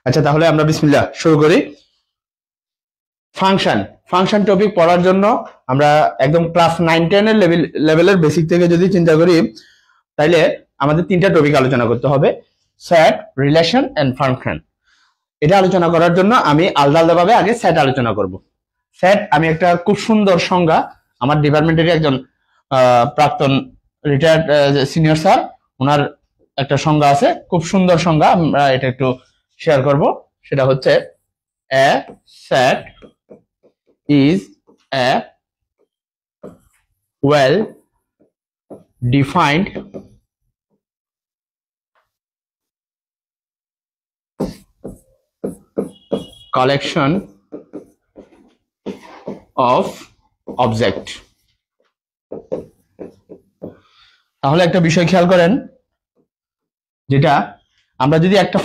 আচ্ছা, তাহলে আমরা বিসমিল্লাহ শুরু করি। ফাংশন টপিক পড়ার জন্য আমরা একদম ক্লাস 9-10 এর লেভেলের বেসিক থেকে যদি চিন্তা করি, তাইলে আমাদের তিনটা টপিক আলোচনা করতে হবে: সেট, রিলেশন এন্ড ফাংশন। এটা আলোচনা করার জন্য আমি আলাদা আলাদাভাবে আগে সেট আলোচনা করব। সেট আমি একটা খুব সুন্দর সংজ্ঞা, আমার ডিপার্টমেন্টের একজন প্রাক্তন রিটায়ার্ড সিনিয়র স্যার, ওনার একটা সংজ্ঞা আছে, খুব সুন্দর সংজ্ঞা, আমরা এটা একটু শেয়ার করব। সেটা হচ্ছে a set is a well defined collection of object। তাহলে একটা বিষয় খেয়াল করেন, যেটা আমরা যদি একটা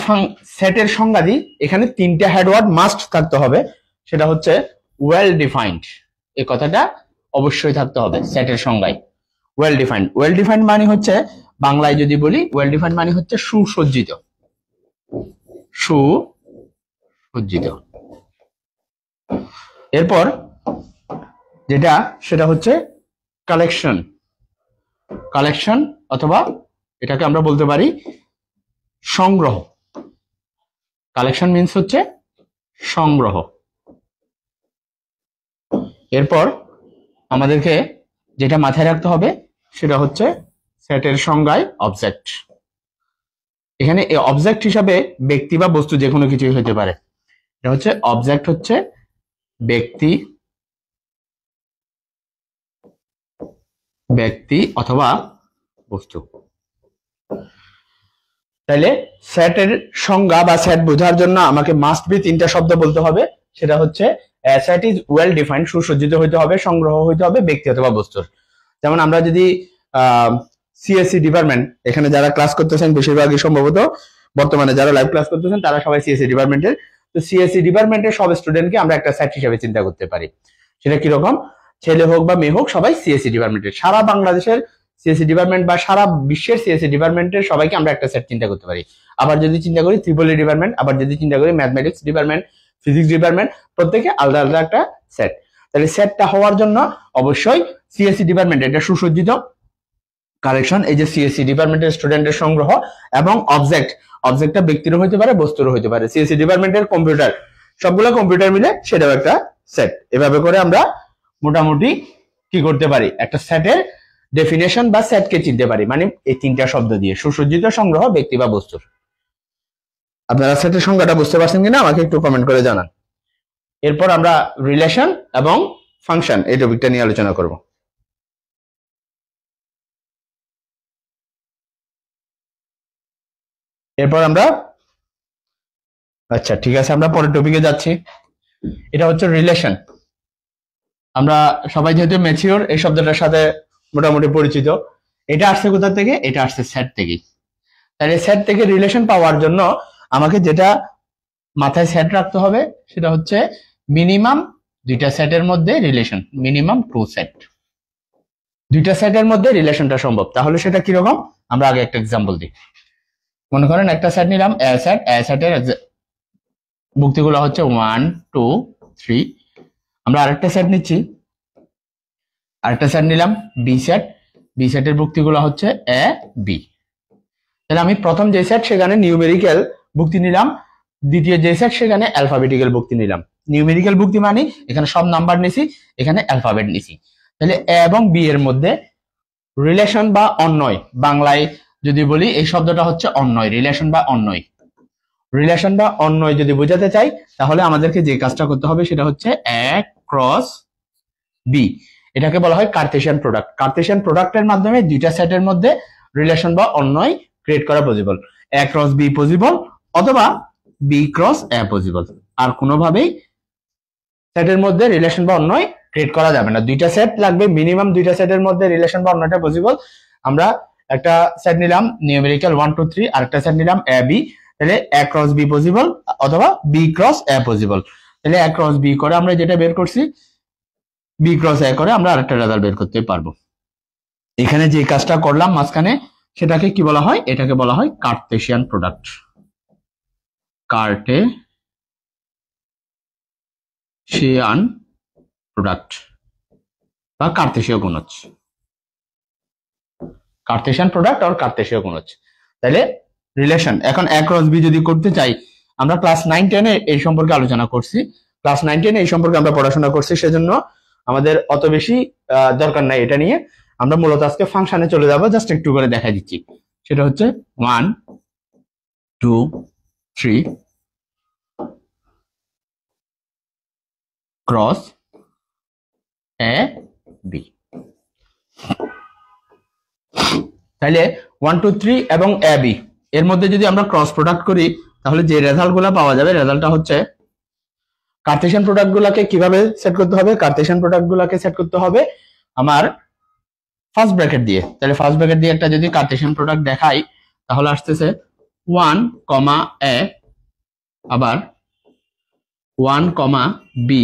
সেটের সংজ্ঞা দিই, এখানে তিনটা হেডওয়ার্ড মাস্ট থাকতে হবে। সেটা হচ্ছে ওয়েল ডিফাইন্ড, এই কথাটা অবশ্যই থাকতে হবে সেটের সংজ্ঞায়। ওয়েল ডিফাইন্ড মানে হচ্ছে, বাংলায় যদি বলি, ওয়েল ডিফাইন্ড মানে হচ্ছে সুসজ্জিত। এরপর যেটা, সেটা হচ্ছে কালেকশন অথবা এটাকে আমরা বলতে পারি সংগ্রহ। কালেকশন মিন্স হচ্ছে সংগ্রহ। এরপর আমাদেরকে যেটা মাথায় রাখতে হবে, সেটা হচ্ছে সেটের সংজ্ঞায় অবজেক্ট। এখানে এই অবজেক্ট হিসাবে ব্যক্তি বা বস্তু যে কোনো কিছুই হতে পারে। এটা হচ্ছে অবজেক্ট, হচ্ছে ব্যক্তি অথবা বস্তু। তাইলে সেটের সংজ্ঞা বা সেট বোঝার জন্য আমাকে মাস্ট বি তিনটা শব্দ বলতে হবে। সেটা হচ্ছে সেট ইজ ওয়েল ডিফাইন্ড, সুসজ্জিত হইতে হবে, সংগ্রহ হইতে হবে ব্যক্তি অথবা বস্তুর। যেমন আমরা যদি সিএসসি ডিপার্টমেন্ট, এখানে যারা ক্লাস করতেছেন বেশিরভাগই সম্ভবত বর্তমানে যারা লাইভ ক্লাস করতেছেন তারা সবাই সিএসসি ডিপার্টমেন্টের। তো সিএসসি ডিপার্টমেন্টের সব স্টুডেন্টকে আমরা একটা সেট হিসেবে চিন্তা করতে পারি। সেটা কিরকম? ছেলে হোক বা মেয়ে হোক, সবাই সিএসসি ডিপার্টমেন্টের। সারা বাংলাদেশের সিএসসি ডিপার্টমেন্ট বা সারা বিশ্বের সিএসসি ডিপার্টমেন্টের সবাইকে আমরা একটা সেট চিন্তা করতে পারি। আবার যদি চিন্তা করি ত্রিপল ডিপার্টমেন্ট, আবার যদি চিন্তা করি ম্যাথমেটিক্স ডিপার্টমেন্ট, ফিজিক্স ডিপার্টমেন্ট, প্রত্যেকে আলাদা আলাদা একটা সেট। তাহলে সেটটা হওয়ার জন্য অবশ্যই সিএসসি ডিপার্টমেন্ট এটা সুসজ্জিত, কালেকশন এই যে সিএসসি ডিপার্টমেন্টের স্টুডেন্টের সংগ্রহ, এবং অবজেক্টটা ব্যক্তিরও হইতে পারে, বস্তুরও হইতে পারে। সিএসসি ডিপার্টমেন্টের কম্পিউটার, সবগুলো কম্পিউটার মিলে সেটাও একটা সেট। এভাবে করে আমরা মোটামুটি কি করতে পারি, একটা সেটের ডেফিনেশন বা সেটকে চিনতে পারি, মানে এই তিনটা শব্দ দিয়ে: সুসজ্জিত, সংগ্রহ, ব্যক্তি বা বস্তুর। আপনারা সেটের সংজ্ঞাটা বুঝতে পারছেন কিনা আমাকে একটু কমেন্ট করে জানান। এরপর আমরা রিলেশন এবং ফাংশন এই টপিকটা নিয়ে আলোচনা করব। এরপর আমরা, আচ্ছা ঠিক আছে, আমরা পরের টপিকে যাচ্ছি। এটা হচ্ছে রিলেশন। আমরা সবাই যেহেতু ম্যাচিওর, এই শব্দটার সাথে মোটামুটি পরিচিত। এটা আসছে কোথা থেকে? এটা আসছে সেট থেকে। তাহলে সেট থেকে রিলেশন পাওয়ার জন্য আমাকে যেটা মাথায় সেট রাখতে হবে, সেটা হচ্ছে মিনিমাম দুইটা সেটের মধ্যে রিলেশন, মিনিমাম 2 সেট। দুইটা সেটের মধ্যে রিলেশনটা সম্ভব। তাহলে সেটা কিরকম? আমরা আগে একটা এক্সাম্পল দিই। মনে করেন একটা সেট নিলাম, এ সেটের ভুক্তিগুলো হচ্ছে 1 2 3। আমরা আরেকটা সেট নিচ্ছি, আরেকটা সেট নিলাম বি সেটের ভুক্তিগুলো হচ্ছে এ বি। তাহলে আমি প্রথম যে সেট সেখানে নিউমেরিক্যাল ভুক্তি নিলাম, দ্বিতীয় যে সেট সেখানে অ্যালফাবেটিক্যাল ভুক্তি নিলাম। নিউমেরিক্যাল ভুক্তি মানে এখানে সব নাম্বার নিছি, এখানে অ্যালফাবেট নিছি। তাহলে এ এবং বি এর মধ্যে রিলেশন বা অন্বয়, বাংলায় যদি বলি এই শব্দটা হচ্ছে অন্বয়, রিলেশন বা অন্বয়। রিলেশন বা অন্বয় যদি বোঝাতে চাই, তাহলে আমাদেরকে যে কাজটা করতে হবে সেটা হচ্ছে এ ক্রস বি। এটাকে বলা হয় কার্তেশিয়ান প্রোডাক্ট। কার্তেশিয়ান প্রোডাক্টের মাধ্যমে দুইটা সেটের মধ্যে রিলেশন বা অন্বয় ক্রিয়েট করা possible. A cross be possible, অথবা বি ক্রস এ পসিবল। আর কোনোভাবেই সেটের মধ্যে রিলেশন বা অন্বয় ক্রিয়েট করা যাবে না। দুইটা সেট লাগবে, মিনিমাম দুইটা সেটের মধ্যে রিলেশন বা অন্যটা পসিবল। আমরা একটা সেট নিলাম নিউমেরিক্যাল 1 2 3, আর একটা সেট নিলাম এ বি। তাহলে এ ক্রস বি পসিবল অথবা বি ক্রস এ পসিবল। তাহলে এ ক্রস বি করে আমরা যেটা বের করছি, বি ক্রস এ করে আমরা আরেকটা রেজাল্ট বের করতে পারবো। এখানে যে কাজটা করলাম মাঝখানে, সেটাকে কি বলা হয়? এটাকে বলা হয় কার্তেশিয়ান প্রোডাক্ট। কার্টেশিয়ান প্রোডাক্ট বা কার্তেশীয় গুণজ, কার্তেশিয়ান প্রোডাক্ট আর কার্তেশীয় গুণজ। তাহলে রিলেশন এখন a ক্রস b যদি করতে চাই, আমরা ক্লাস 9-10 এ এই সম্পর্কে আলোচনা করছি, ক্লাস 9-10 এই সম্পর্কে আমরা পড়াশোনা করছি, সেজন্য আমাদের অত বেশি দরকার নাই এটা নিয়ে। আমরা মূলত আজকে ফাংশনে চলে যাব, জাস্ট একটু করে দেখা দিচ্ছি। সেটা হচ্ছে 1 2 3 ক্রস এ বি। তাহলে 1 2 3 এবং এ বি এর মধ্যে যদি আমরা ক্রস প্রোডাক্ট করি, তাহলে যে রেজাল্ট গুলা পাওয়া যাবে, রেজাল্টটা হচ্ছে কার্টেশিয়ান প্রোডাক্ট গুলাকে কিভাবে সেট করতে হবে, কার্টেশিয়ান প্রোডাক্ট গুলাকে সেট করতে হবে আমার ফার্স্ট ব্র্যাকেট দিয়ে। তাহলে ফার্স্ট ব্র্যাকেট দিয়ে একটা যদি কার্টেশিয়ান প্রোডাক্ট দেখাই, তাহলে আসতেছে 1 কমা এ, আবার 1 comma B,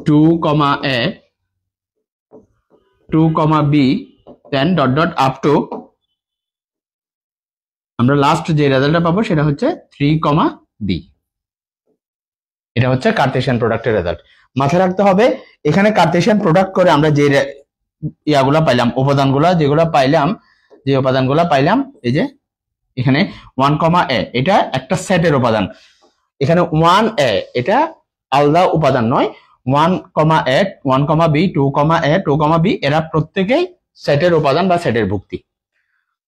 2 comma A, 2 comma B, then dot dot up to আমরা লাস্ট যে রেজাল্টটা পাবো সেটা হচ্ছে 3 কমা বি। এটা হচ্ছে কার্টেশিয়ান প্রোডাক্টের রেজাল্ট। মাথায় রাখতে হবে এখানে কার্টেশিয়ান প্রোডাক্ট করে আমরা যে ইয়াগুলা পাইলাম, উপাদানগুলা যেগুলা পাইলাম, যে উপাদানগুলা পাইলাম, এই যে এখানে 1 কমা এ এটা একটা সেটের উপাদান, এখানে 1 এ এটা আলাদা উপাদান নয়, 1 comma A, 1 comma B, 2 comma A, 2 comma B এরা প্রত্যেকেই সেটের উপাদান বা সেটের ভুক্তি।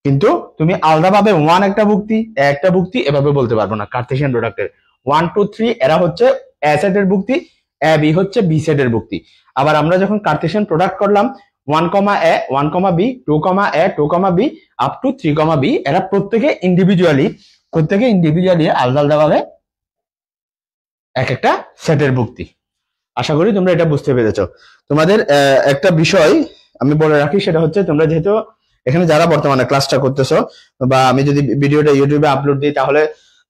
কিন্তু তুমি আলাদাভাবে 1 একটা ভুক্তি, এ একটা ভুক্তি এভাবে বলতে পারবো না। কার্টেশিয়ান প্রোডাক্টের 1 2 3 এরা হচ্ছে এ সেটের ভুক্তি, এ বি হচ্ছে বি সেটের ভুক্তি। আবার আমরা যখন কার্টেশিয়ান প্রোডাক্ট করলাম 1 comma A, 1 comma B, 2 comma A, 2 comma B up to 3 comma B, এরা প্রত্যেকে ইন্ডিভিজুয়ালি আলাদা আলাদাভাবে এক একটা সেটের ভুক্তি। আশা করি তোমরা এটা বুঝতে পেরেছো। তোমাদের একটা বিষয় আমি বলে রাখি, সেটা হচ্ছে তোমরা যেহেতু এখানে যারা বর্তমানে ক্লাসটা করতেছো, বা আমি যদি ভিডিওটা ইউটিউবে আপলোড দিই, তাহলে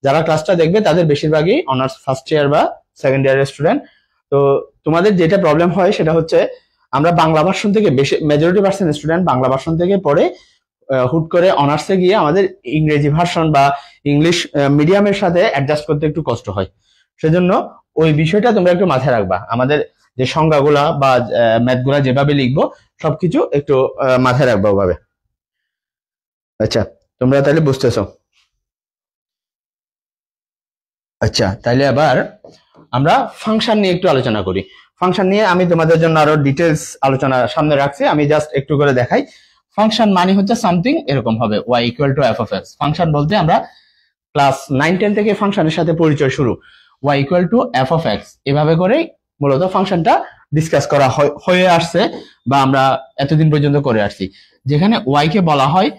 যারা ক্লাসটা দেখবে তাদের বেশিরভাগই অনার্স ফার্স্ট ইয়ার বা সেকেন্ড ইয়ারের স্টুডেন্ট। তো তোমাদের যেটা প্রবলেম হয় সেটা হচ্ছে আমরা বাংলা ভার্সন থেকে majority percent student Bangla version থেকে পড়ে হুট করে অনার্সে গিয়ে আমাদের ইংরেজি ভার্সন বা ইংলিশ মিডিয়ামের সাথে অ্যাডজাস্ট করতে একটু কষ্ট হয়। সেজন্য ওই বিষয়টা তোমরা একটু মাথায় রাখবা, আমাদের যে সংজ্ঞাগুলা বা ম্যাথগুলা যেভাবে লিখবো সবকিছু একটু মাথায় রাখবা ওভাবে। আচ্ছা, তোমরা তাহলে বুঝতেছো? আচ্ছা, তাহলে আবার আমরা ফাংশন নিয়ে একটু আলোচনা করি। ফাংশন নিয়ে আমি তোমাদের জন্য আরো ডিটেলস আলোচনা সামনে রাখছি, আমি জাস্ট একটু করে দেখাই। ফাংশন মানে হচ্ছে সামথিং এরকম হবে, y equal to f of x. Function বলতে আমরা ক্লাস 9-10 থেকে ফাংশনের সাথে পরিচয় শুরু, y equal to f of x, এভাবে করেই মূলত ফাংশনটা ডিসকাস করা হয়ে আসছে বা আমরা এতদিন পর্যন্ত করে আসছি। যেখানে y কে বলা হয়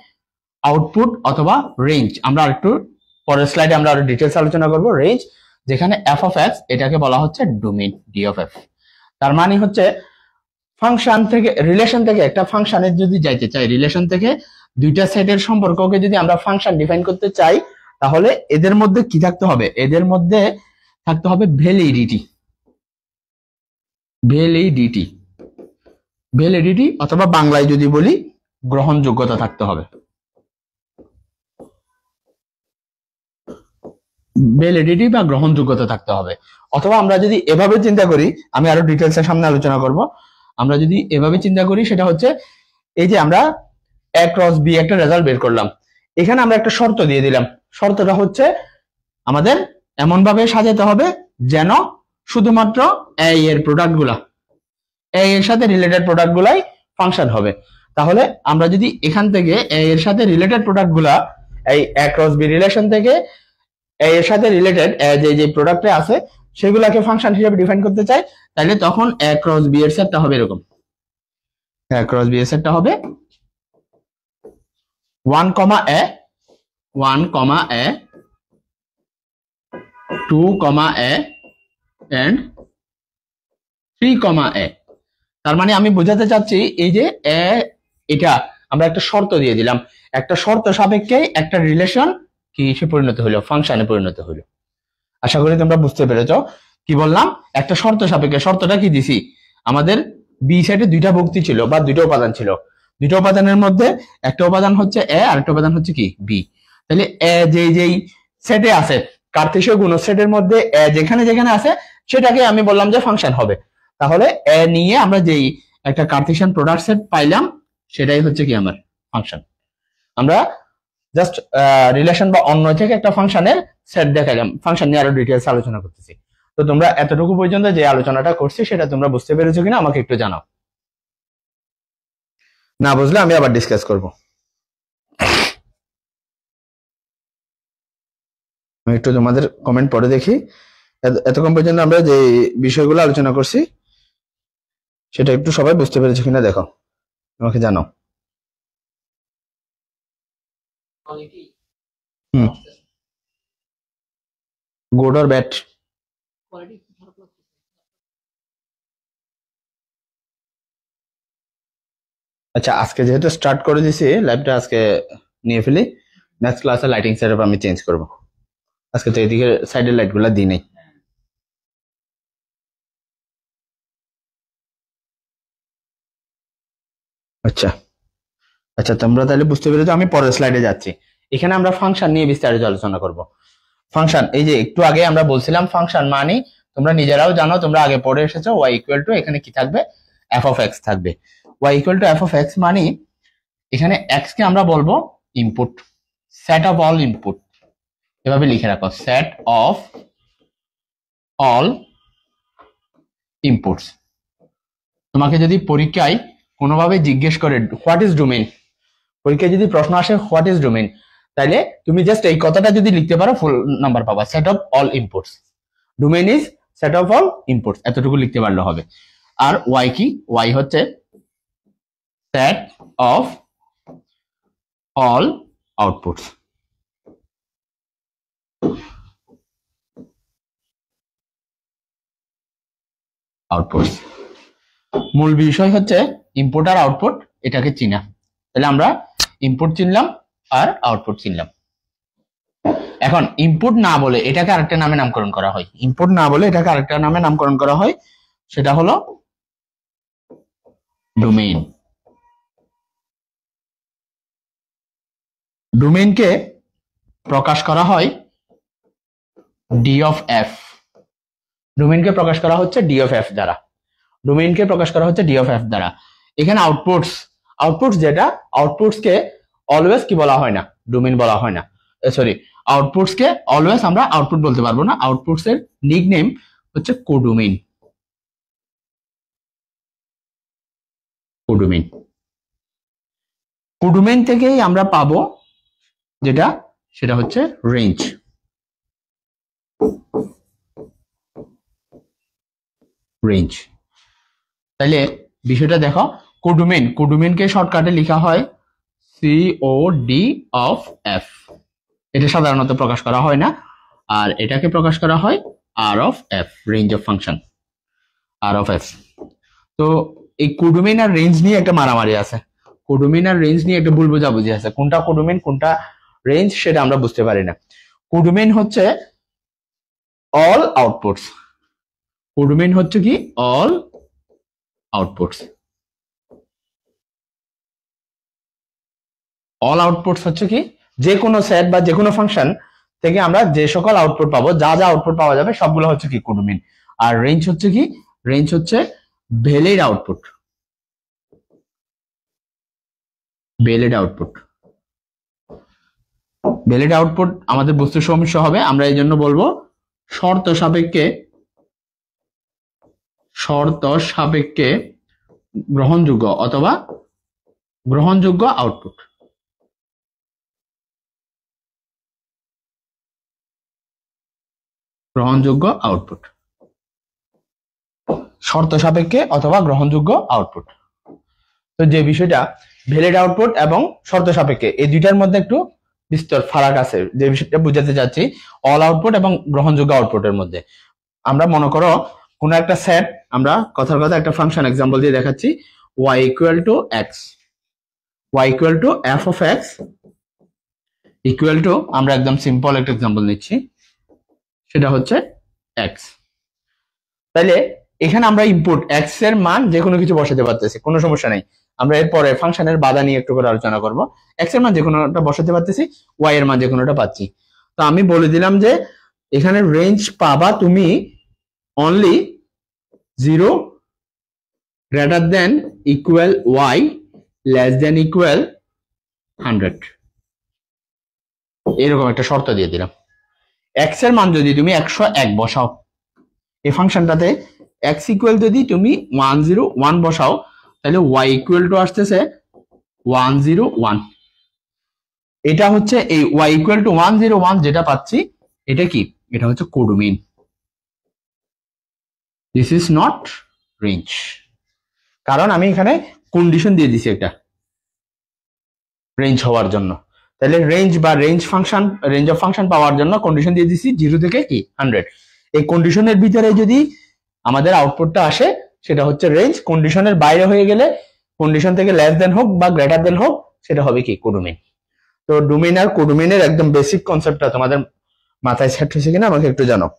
আউটপুট অথবা রেঞ্জ, আমরা আরেকটু পরের স্লাইডে আমরা আরো ডিটেলস আলোচনা করব রেঞ্জ। যেখানে এফ অফ এক্স এটাকে বলা হচ্ছে ডোমেইন ডি অফ এফ। তার মানে হচ্ছে ফাংশন থেকে রিলেশন থেকে একটা ফাংশনের যদি যাইতে চাই, রিলেশন থেকে দুইটা সেটের সম্পর্ককে যদি আমরা ফাংশন ডিফাইন করতে চাই, তাহলে এদের মধ্যে কি থাকতে হবে? এদের মধ্যে থাকতে হবে ভ্যালিডিটি, ভ্যালিডিটি, ভ্যালিডিটি অথবা বাংলায় যদি বলি গ্রহণযোগ্যতা থাকতে হবে। ভ্যালিডিটি বা গ্রহণযোগ্যতা থাকতে হবে। অথবা আমরা যদি এভাবে চিন্তা করি, আমি আরো ডিটেলসের সামনে আলোচনা করব, আমরা যদি এভাবে চিন্তা করি সেটা হচ্ছে এই যে আমরা এ ক্রস বি একটা রেজাল্ট বের করলাম, এখানে আমরা একটা শর্ত দিয়ে দিলাম। শর্তটা হচ্ছে আমাদের এমন ভাবে সাজাতে হবে যেন শুধুমাত্র এ এর প্রোডাক্টগুলা, এ এর সাথে রিলেটেড প্রোডাক্টগুলাই ফাংশন হবে। তাহলে আমরা যদি এখান থেকে এ এর সাথে রিলেটেড প্রোডাক্টগুলা এই এ ক্রস বি রিলেশন থেকে এর সাথে রিলেটেড যে প্রোডাক্টে আছে সেগুলাকে ফাংশন হিসেবে ডিফাইন করতে চাই, তাহলে তখন এ ক্রস বি এর সেটটা হবে এরকম। এ ক্রস বি এর সেটটা হবে 1 comma A, 1 comma A, 2 comma A and 3 কমা এ। তার মানে আমি বোঝাতে চাচ্ছি এই যে এ, এটা আমরা একটা শর্ত দিয়ে দিলাম, একটা শর্ত সাপেক্ষে একটা রিলেশন কি হিসেবে পরিণত হলো, ফাংশনে পরিণত হলো। আশা করি তোমরা বুঝতে পেরেছো কি বললাম। একটা শর্ত সাপেক্ষে, শর্তটা কি দিছি, আমাদের বি সাইডে দুইটা ভুক্তি ছিল বা দুইটা উপাদান ছিল, দুইটা উপাদানের মধ্যে একটা উপাদান হচ্ছে এ আর একটা উপাদান হচ্ছে কি বি। তাহলে এ যেই সেটে আছে কার্তেশীয় গুণক সেটের মধ্যে এ যেখানে যেখানে আছে সেটাকে আমি বললাম যে ফাংশন হবে। তাহলে এ নিয়ে আমরা যেই একটা কার্তেশিয়ান প্রোডাক্ট সেট পাইলাম সেটাই হচ্ছে কি আমার ফাংশন। আমরা জাস্ট রিলেশন বা অন্বয় থেকে একটা ফাংশনের সেট দেখাইলাম, ফাংশন নিয়ে আরো ডিটেইলস আলোচনা করতেছি। তো তোমরা এতটুকু পর্যন্ত যে আলোচনাটা করছি সেটা তোমরা বুঝতে পেরেছো কিনা আমাকে একটু জানাও, না বুঝলে আমি আবার ডিসকাস করব। আমি একটু তোমাদের কমেন্ট পড়ে দেখি এতক্ষণ পর্যন্ত আমরা যে বিষয়গুলো আলোচনা করছি সেটা একটু সবাই বুঝতে পেরেছো কিনা দেখো, আমাকে জানাও। Good or bad? আচ্ছা আজকে যেহেতু স্টার্ট করে দিছি লাইভটা, আজকে নিয়ে ফেলি। নেক্সট ক্লাসে লাইটিং সেটআপ আমি চেঞ্জ করব। আজকে তো এদিকে সাইডের লাইটগুলো দিই নাই। আচ্ছা আচ্ছা তোমরা তাহলে বুঝতে পেরেছো। আমি পরের স্লাইডে যাচ্ছি। এখানে আমরা ফাংশন নিয়ে বিস্তারিত আলোচনা করব। ফাংশন, এই যে একটু আগে আমরা বলছিলাম ফাংশন মানে তোমরা নিজেরাও জানো, তোমরা আগে পড়ে এসেছো, y ইকুয়াল টু এখানে কি থাকবে, f অফ x থাকবে। y equal two f of x মানে এখানে x কে আমরা বলবো input, set of all input, এভাবে লিখে রাখো, সেট অফ অল ইনপুটস। তোমাকে যদি পরীক্ষায় কোনোভাবে জিজ্ঞেস করে হোয়াট ইজ ডোমেইন, পরীক্ষায় যদি প্রশ্ন আসে হোয়াট ইজ ডোমেইন, তাহলে তুমি জাস্ট এই কথাটা যদি লিখতে পারো ফুল নাম্বার পাবা, set of all inputs. Domain is set of all inputs, এতটুকু লিখতে পারলে হবে। আর ওয়াই কি, ওয়াই হচ্ছে set of all outputs. Outputs মূল বিষয় হচ্ছে ইনপুট আর আউটপুট, এটাকে চিনা। তাহলে আমরা ইনপুট চিনলাম আর আউটপুট চিনলাম। এখন ইনপুট না বলে এটাকে আরেকটা নামে নামকরণ করা হয়, ইনপুট না বলে এটাকে আরেকটা নামে নামকরণ করা হয়, সেটা হলো ডোমেইন। ডোমেইনকে প্রকাশ করা হয় ডি অফ এফ। ডোমেইনকে প্রকাশ করা হচ্ছে ডি অফ এফ দ্বারা। ডোমেইনকে প্রকাশ করা হচ্ছে ডি অফ এফ দ্বারা। এখানে আউটপুটস, আউটপুটস যেটা, আউটপুটসকে অলওয়েজ কি বলা হয় না, ডোমেইন বলা হয় না। সরি, আউটপুটসকে অলওয়েজ আমরা আউটপুট বলতে পারবো না। আউটপুটস এর নিকনেম হচ্ছে কোডোমেইন। কোডোমেইন, কোডোমেইন থেকেই আমরা পাবো যেটা, সেটা হচ্ছে রেঞ্জ। রেঞ্জ, তাহলে বিষয়টা দেখো, কোডোমেইন, কোডোমেইনকে শর্টকাটে লেখা হয় সিওডি অফ এফ। এটা সাধারণত প্রকাশ করা হয় না, আর এটাকে প্রকাশ করা হয় R of F, range of function, R of F. তো এই কোডোমেইন আর রেঞ্জ নিয়ে একটা মারামারি আছে, কোডোমেইন আর রেঞ্জ নিয়ে একটা ভুল বোঝাবুঝি আছে, কোনটা কোডোমেইন কোনটা রেঞ্জ সেটা আমরা বুঝতে পারি না। কোডোমেইন হচ্ছে অল আউটপুটস, কোডোমেইন হচ্ছে কি অল আউটপুটস। অল আউটপুটস হচ্ছে কি যে কোনো সেট বা যে কোনো ফাংশন থেকে আমরা যে সকল আউটপুট পাবো, যা যা আউটপুট পাওয়া যাবে সবগুলো হচ্ছে কি কোডোমেইন। আর রেঞ্জ হচ্ছে কি, রেঞ্জ হচ্ছে valid output, valid output. Valid output আমাদের বুঝতে সমস্যা হবে, আমরা এই জন্য বলবো শর্ত সাপেক্ষে, শর্ত সাপেক্ষে গ্রহণযোগ্য অথবা গ্রহণযোগ্য আউটপুট। গ্রহণযোগ্য আউটপুট, শর্ত সাপেক্ষে অথবা গ্রহণযোগ্য আউটপুট। তো যে বিষয়টা ভ্যালিড আউটপুট এবং শর্ত সাপেক্ষে, এই দুইটার মধ্যে একটু বিস্তর ফারাক আছে, যে বিষয়টা বুঝাতে চাচ্ছি অল আউটপুট এবং গ্রহণযোগ্য আউটপুটের মধ্যে। আমরা মনে করো কোন একটা সেট, আমরা কথার কথা একটা ফাংশন এক্সাম্পল দিয়ে দেখাচ্ছি, y equal two x, y equal to f of x equal to, আমরা একদম সিম্পল একটা এক্সাম্পল নিচ্ছি, সেটা হচ্ছে এক্স। তাহলে এখানে আমরা ইনপুট এক্স এর মান যে কোনো কিছু বসাতে পারতেছি, কোনো সমস্যা নেই। আমরা এরপরে ফাংশনের বাধা নিয়ে একটু করে আলোচনা করব। এক্স এর মান যে কোনোটা বসাতে পারতেছি, ওয়াই এর মান যে কোনোটা পাচ্ছি। তো আমি বলে দিলাম যে এখানে রেঞ্জ পাবা তুমি only 0 greater than equal y less than equal 100, এরকম একটা শর্ত দিয়ে দিলাম। এক্স এর মান যদি তুমি 101 বসাও, এই ফাংশনটাতে এক্স ইকুয়াল যদি তুমি 101 বসাও, তাহলে ওয়াই ইকুয়াল টু আসতেছে 101। এটা হচ্ছে এই ওয়াই ইকুয়াল টু 101 যেটা পাচ্ছি, এটা কি? এটা হচ্ছে codomain. This is not range, কারণ আমি এখানে কন্ডিশন দিয়ে দিছি একটা রেঞ্জ হওয়ার জন্য। তাহলে রেঞ্জ বা রেঞ্জ অফ ফাংশন পাওয়ার জন্য কন্ডিশন দিয়ে দিছি 0 থেকে কি 100। এই কন্ডিশনের ভিতরে যদি আমাদের আউটপুটটা আসে সেটা হচ্ছে রেঞ্জ, কন্ডিশনের বাইরে হয়ে গেলে, কন্ডিশন থেকে লেস দেন হোক বা গ্রেটার দেন হোক, সেটা হবে কি কোডোমেইন। তো ডোমেইন আর কোডোমেইনের একদম বেসিক কনসেপ্টটা তোমাদের মাথায় সেট হয়েছে কিনা আমাকে একটু জানাও।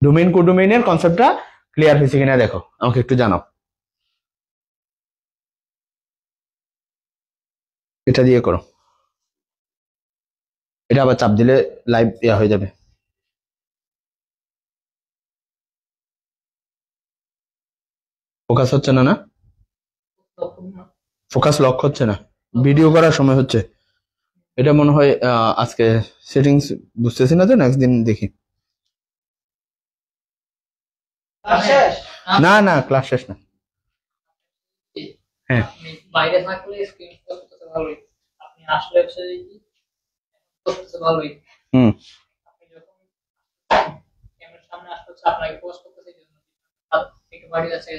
ডোমেইন কোডোমেইনের কনসেপ্টটা ক্লিয়ার হয়েছে কিনা দেখো, আমাকে একটু জানাও। এটা দিয়ে করো, এটা আবার চাপ দিলে লাইভ ইয়া হয়ে যাবে। ফোকাস হচ্ছে না? না ফোকাস লক হচ্ছে না, ভিডিও করার সময় হচ্ছে। এটা মনে হয় আজকে সেটিংস বুঝতেছি না, তো নেক্সট দিন দেখি। না না ক্লাস শেষ না। হ্যাঁ বাইরে থাকলে স্ক্রিন করতে ভালোই, আপনি আসলে করতে ভালোই। আপনি যখন ক্যামেরার সামনে আসতে আপনাকে পোস্ট করতেছে থেকে বাড়ি আছে।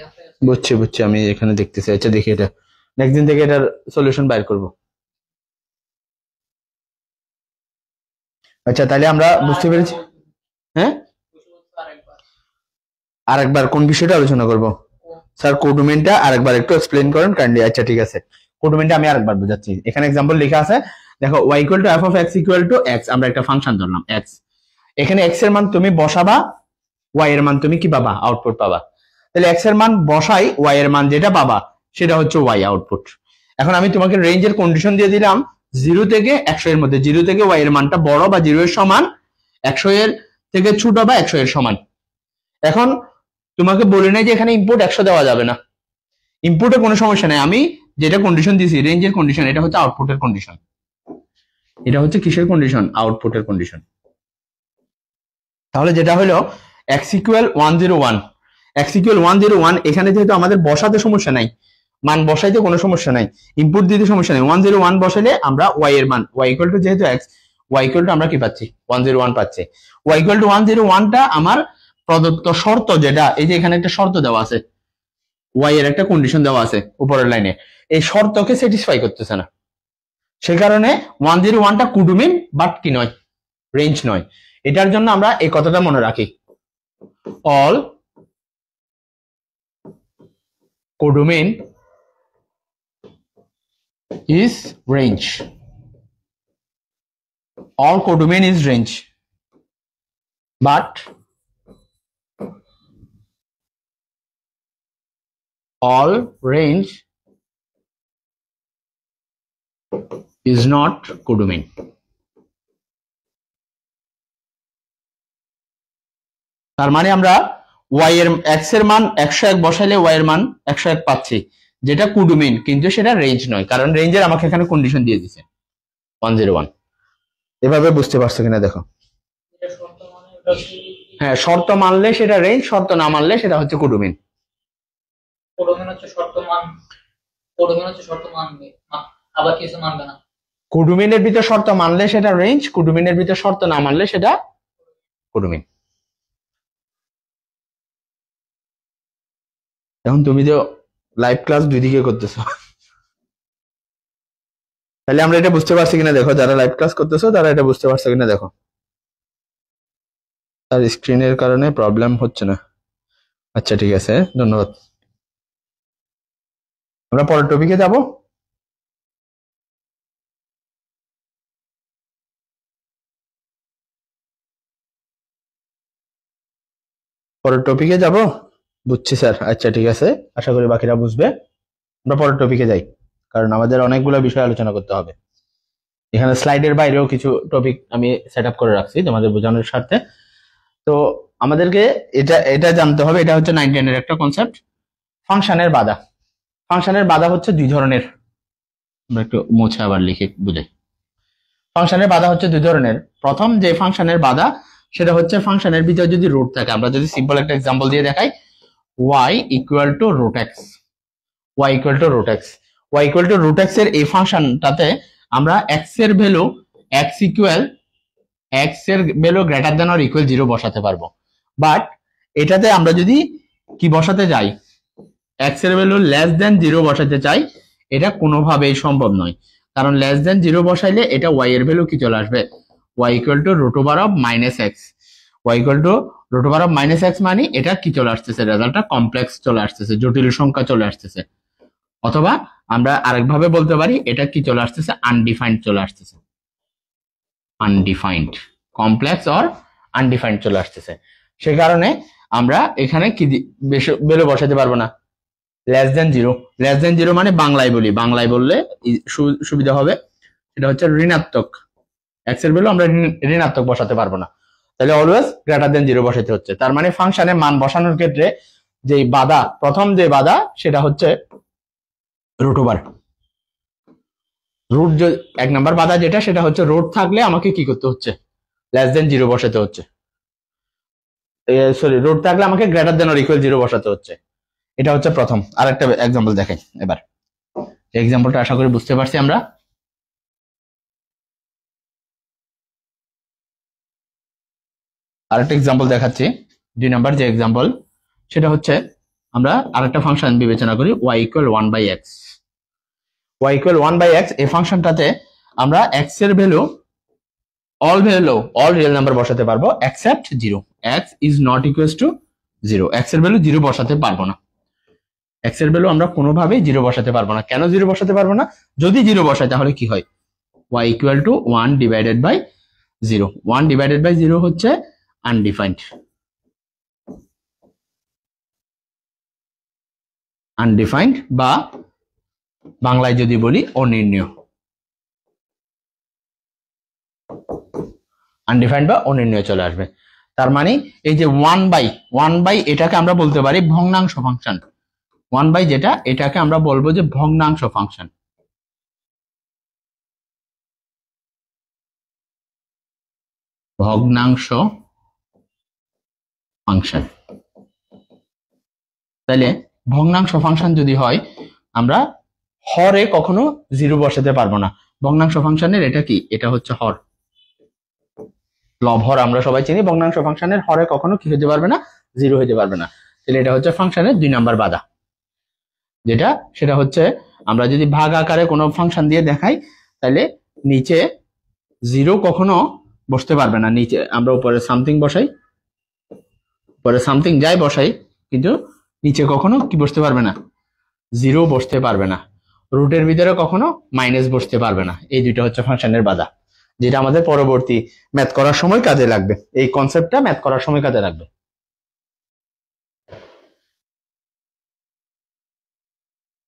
বুঝছি আমি এখানে দেখতেছি। আচ্ছা দেখি, এটা নেক্সট দিন থেকে এটার সলিউশন বাইর করব। আচ্ছা তাহলে আমরা বুঝতে পেরেছি। হ্যাঁ আরেকবার কোন বিষয়টা আলোচনা করব? স্যার কোডোমেইনটা আরেকবার একটু এক্সপ্লেইন করেন কাইন্ডলি। আচ্ছা ঠিক আছে, কোডোমেইনটা আমি আরেকবার বোঝাচ্ছি। এখানে एग्जांपल লেখা আছে, দেখো y = f of x = x। আমরা একটা ফাংশন ধরলাম x, এখানে x এর মান তুমি বসাবা, y এর মান তুমি কি পাবা? আউটপুট পাবা। তাহলে x এর মান বসাই, y এর মান যেটা পাবা সেটা হচ্ছে y আউটপুট। এখন আমি তোমাকে রেঞ্জের কন্ডিশন দিয়ে দিলাম 0 থেকে 100 এর মধ্যে। 0 থেকে y এর মানটা বড় বা 0 এর সমান, 100 এর থেকে ছোট বা 100 এর সমান। এখন তোমাকে বলি নাই যে এখানে ইনপুট 100 দেওয়া যাবে না, ইনপুটে কোনো সমস্যা নাই। আমি যেটা কন্ডিশন দিয়েছি রেঞ্জের কন্ডিশন, এটা হচ্ছে আউটপুটের কন্ডিশন। এটা হচ্ছে কিসের কন্ডিশন? আউটপুটের কন্ডিশন। তাহলে যেটা হলো x = 101, x = 101, এখানে যেহেতু আমাদের বসাতে সমস্যা নাই, মান বসাইতে কোনো সমস্যা নাই, ইনপুট দিতে সমস্যা নাই, 101 বসালে আমরা y এর মান, y = যেহেতু x, y = আমরা কি পাচ্ছি? 101 পাচ্ছি। y = 101টা আমার প্রদত্ত শর্ত, যেটা এই যে এখানে একটা শর্ত দেওয়া আছে, y এর একটা কন্ডিশন দেওয়া আছে উপরের লাইনে, এই শর্তকে স্যাটিসফাই করতেছে না। সে কারণে 101টা কোডোমেইন বাট কি নয়, রেঞ্জ নয়। এটার জন্য আমরা এই কথাটা মনে রাখি, all codomain is range, all codomain is range, but all range is not codomain. তার মানে আমরা y এর x এর মান 101 বসাইলে y এর মান 101 পাচ্ছি, যেটা কোডোমেইন, কিন্তু সেটা রেঞ্জ নয়, কারণ রেঞ্জের আমাকে এখানে কন্ডিশন দিয়ে দিয়েছে 101। এভাবে বুঝতে পারছো কিনা দেখো। হ্যাঁ, শর্ত মানলে সেটা রেঞ্জ, শর্ত না মানলে সেটা হচ্ছে কোডোমেইন। কোডোমেইন হচ্ছে শর্ত মান, কোডোমেইন হচ্ছে শর্ত মানবে, আবার কিছু মানবে না। কোডোমেইনের ভিতর শর্ত মানলে সেটা রেঞ্জ, কোডোমেইনের ভিতর শর্ত না মানলে সেটা কোডোমেইন। এখন তুমি তো লাইভ ক্লাস দুই দিকে করতেছো, তাহলে আমরা এটা বুঝতে পারছি কিনা দেখো, যারা লাইভ ক্লাস করতেছো তারা এটা বুঝতে পারছো কিনা দেখো। তার স্ক্রিনের কারণে প্রবলেম হচ্ছে না। আচ্ছা ঠিক আছে, ধন্যবাদ। আমরা পরের টপিকে যাব। পরের টপিকে যাব। বুঝছি স্যার, আচ্ছা ঠিক আছে, আশা করি বাকিরা বুঝবে। আমরা পরের টপিকে যাই, কারণ আমাদের অনেকগুলো বিষয় আলোচনা করতে হবে। এখানে স্লাইডের বাইরেও কিছু টপিক আমি সেট আপ করে রাখছি তোমাদের বোঝানোর স্বার্থে। তো আমাদেরকে এটা এটা জানতে হবে, এটা হচ্ছে 9 10 এর একটা কনসেপ্ট, ফাংশনের বাধা। ফাংশনের বাধা হচ্ছে দুই ধরনের, আমরা একটু মুছে আবার লিখে বুঝাই। ফাংশনের বাধা হচ্ছে দুই ধরনের। প্রথম যে ফাংশনের বাধা সেটা হচ্ছে ফাংশনের ভিতরে যদি রুট থাকে। আমরা যদি সিম্পল একটা এক্সাম্পল দিয়ে দেখাই, y equal to root x, y equal to root x, y equal to root x এর এই ফাংশনটাতে আমরা x এর ভ্যালু x ইকুয়াল x এর value greater than or equal 0 বসাতে পারবো। বাট এটাতে আমরা যদি কি বসাতে যাই, x এর ভ্যালু লেস দ্যান 0 বসাতে চাই, এটা কোনোভাবেই সম্ভব নয়। কারণ লেস দ্যান 0 বসাইলে এটা y এর ভ্যালু কি চলে আসবে, y equal to root over of minus x, y equal to root over of minus x, মানে এটা কি চলে আসতেছে, রেজাল্টটা কমপ্লেক্স চলে আসতেছে, জটিল সংখ্যা চলে আসতেছে। অথবা আমরা আরেকভাবে বলতে পারি এটা কি চলে আসতেছে, আনডিফাইন্ড চলে আসতেছে, আনডিফাইন্ড, কমপ্লেক্স অর আনডিফাইন্ড চলে আসতেছে। সে কারণে আমরা এখানে কি ভ্যালু বসাতে পারবো না, লেস দেন 0। লেস দেন 0 মানে বাংলায় বলি, বাংলায় বললে সুবিধা হবে, সেটা হচ্ছে ঋণাত্মক। x এর ভ্যালু আমরা ঋণাত্মক বসাতে পারবো না, তাহলে অলওয়েজ গ্রেটার দেন 0 বসাতে হচ্ছে। তার মানে ফাংশনে মান বসানোর ক্ষেত্রে যে বাধা, প্রথম যে বাধা সেটা হচ্ছে রুট ওভার। রুট, এক নাম্বার বাধা যেটা, সেটা হচ্ছে রুট থাকলে আমাকে কি করতে হচ্ছে, লেস দেন 0 বসাতে হচ্ছে, সরি রুট থাকলে আমাকে গ্রেটার দেন অর ইকুয়াল 0 বসাতে হচ্ছে। এটা হচ্ছে প্রথম। আরেকটা এক্সাম্পল দেখাই এবার, এক্সাম্পলটা আশা করি বুঝতে পারছি আমরা। আরেকটা এক্সাম্পল দেখাচ্ছি, 2 নাম্বার যে এক্সাম্পল, সেটা হচ্ছে আমরা আরেকটা ফাংশন বিবেচনা করি, y equal 1/x। y equal 1/x এই ফাংশনটাতে আমরা x এর ভ্যালু অল রিয়েল নাম্বার বসাতে পারবো except 0, x is not equals to 0, x এর ভ্যালু 0 বসাতে পারবো না। x এর ভ্যালু আমরা কোনোভাবেই 0 বসাতে পারবো না। কেন 0 বসাতে পারবো না, যদি 0 বসাই তাহলে কি হয়, y equal to 1 divided by 0, 1 divided by 0 হচ্ছে আনডিফাইন্ড, আনডিফাইন্ড বা বাংলায় যদি বলি অনির্ণেয়, আনডিফাইন্ড বা অনির্ণেয় চলে আসবে। তার মানে এই যে 1/1 এটাকে আমরা বলতে পারি ভগ্নাংশ ফাংশন। 1/, যেটা এটাকে আমরা বলবো যে ভগ্নাংশ ফাংশন। ভগ্নাংশ ফাংশন। তাহলে ভগ্নাংশ ফাংশন যদি হয়, আমরা হরে কখনো 0 বসাতে পারবো না। ভগ্নাংশ ফাংশনের এটা কি, এটা হচ্ছে হর, লব হর আমরা সবাই চিনি। ভগ্নাংশ ফাংশনের হরে কখনো কি হতে পারবে না, 0 হতে পারবে না। তাহলে এটা হচ্ছে ফাংশনের 2 নাম্বার বাধা, যেটা সেটা হচ্ছে আমরা যদি ভাগ আকারে কোনো ফাংশন দিয়ে দেখাই, তাহলে নিচে 0 কখনো বসতে পারবে না। নিচে আমরা উপরে সামথিং বসাই, উপরে সামথিং যাই বসাই, কিন্তু নিচে কখনো কি বসতে পারবে না, 0 বসতে পারবে না। রুটের ভিতরে কখনো মাইনাস বসতে পারবে না। এই দুইটা হচ্ছে ফাংশনের বাধা, যেটা আমাদের পরবর্তী ম্যাথ করার সময় কাজে লাগবে। এই কনসেপ্টটা ম্যাথ করার সময় কাজে লাগবে।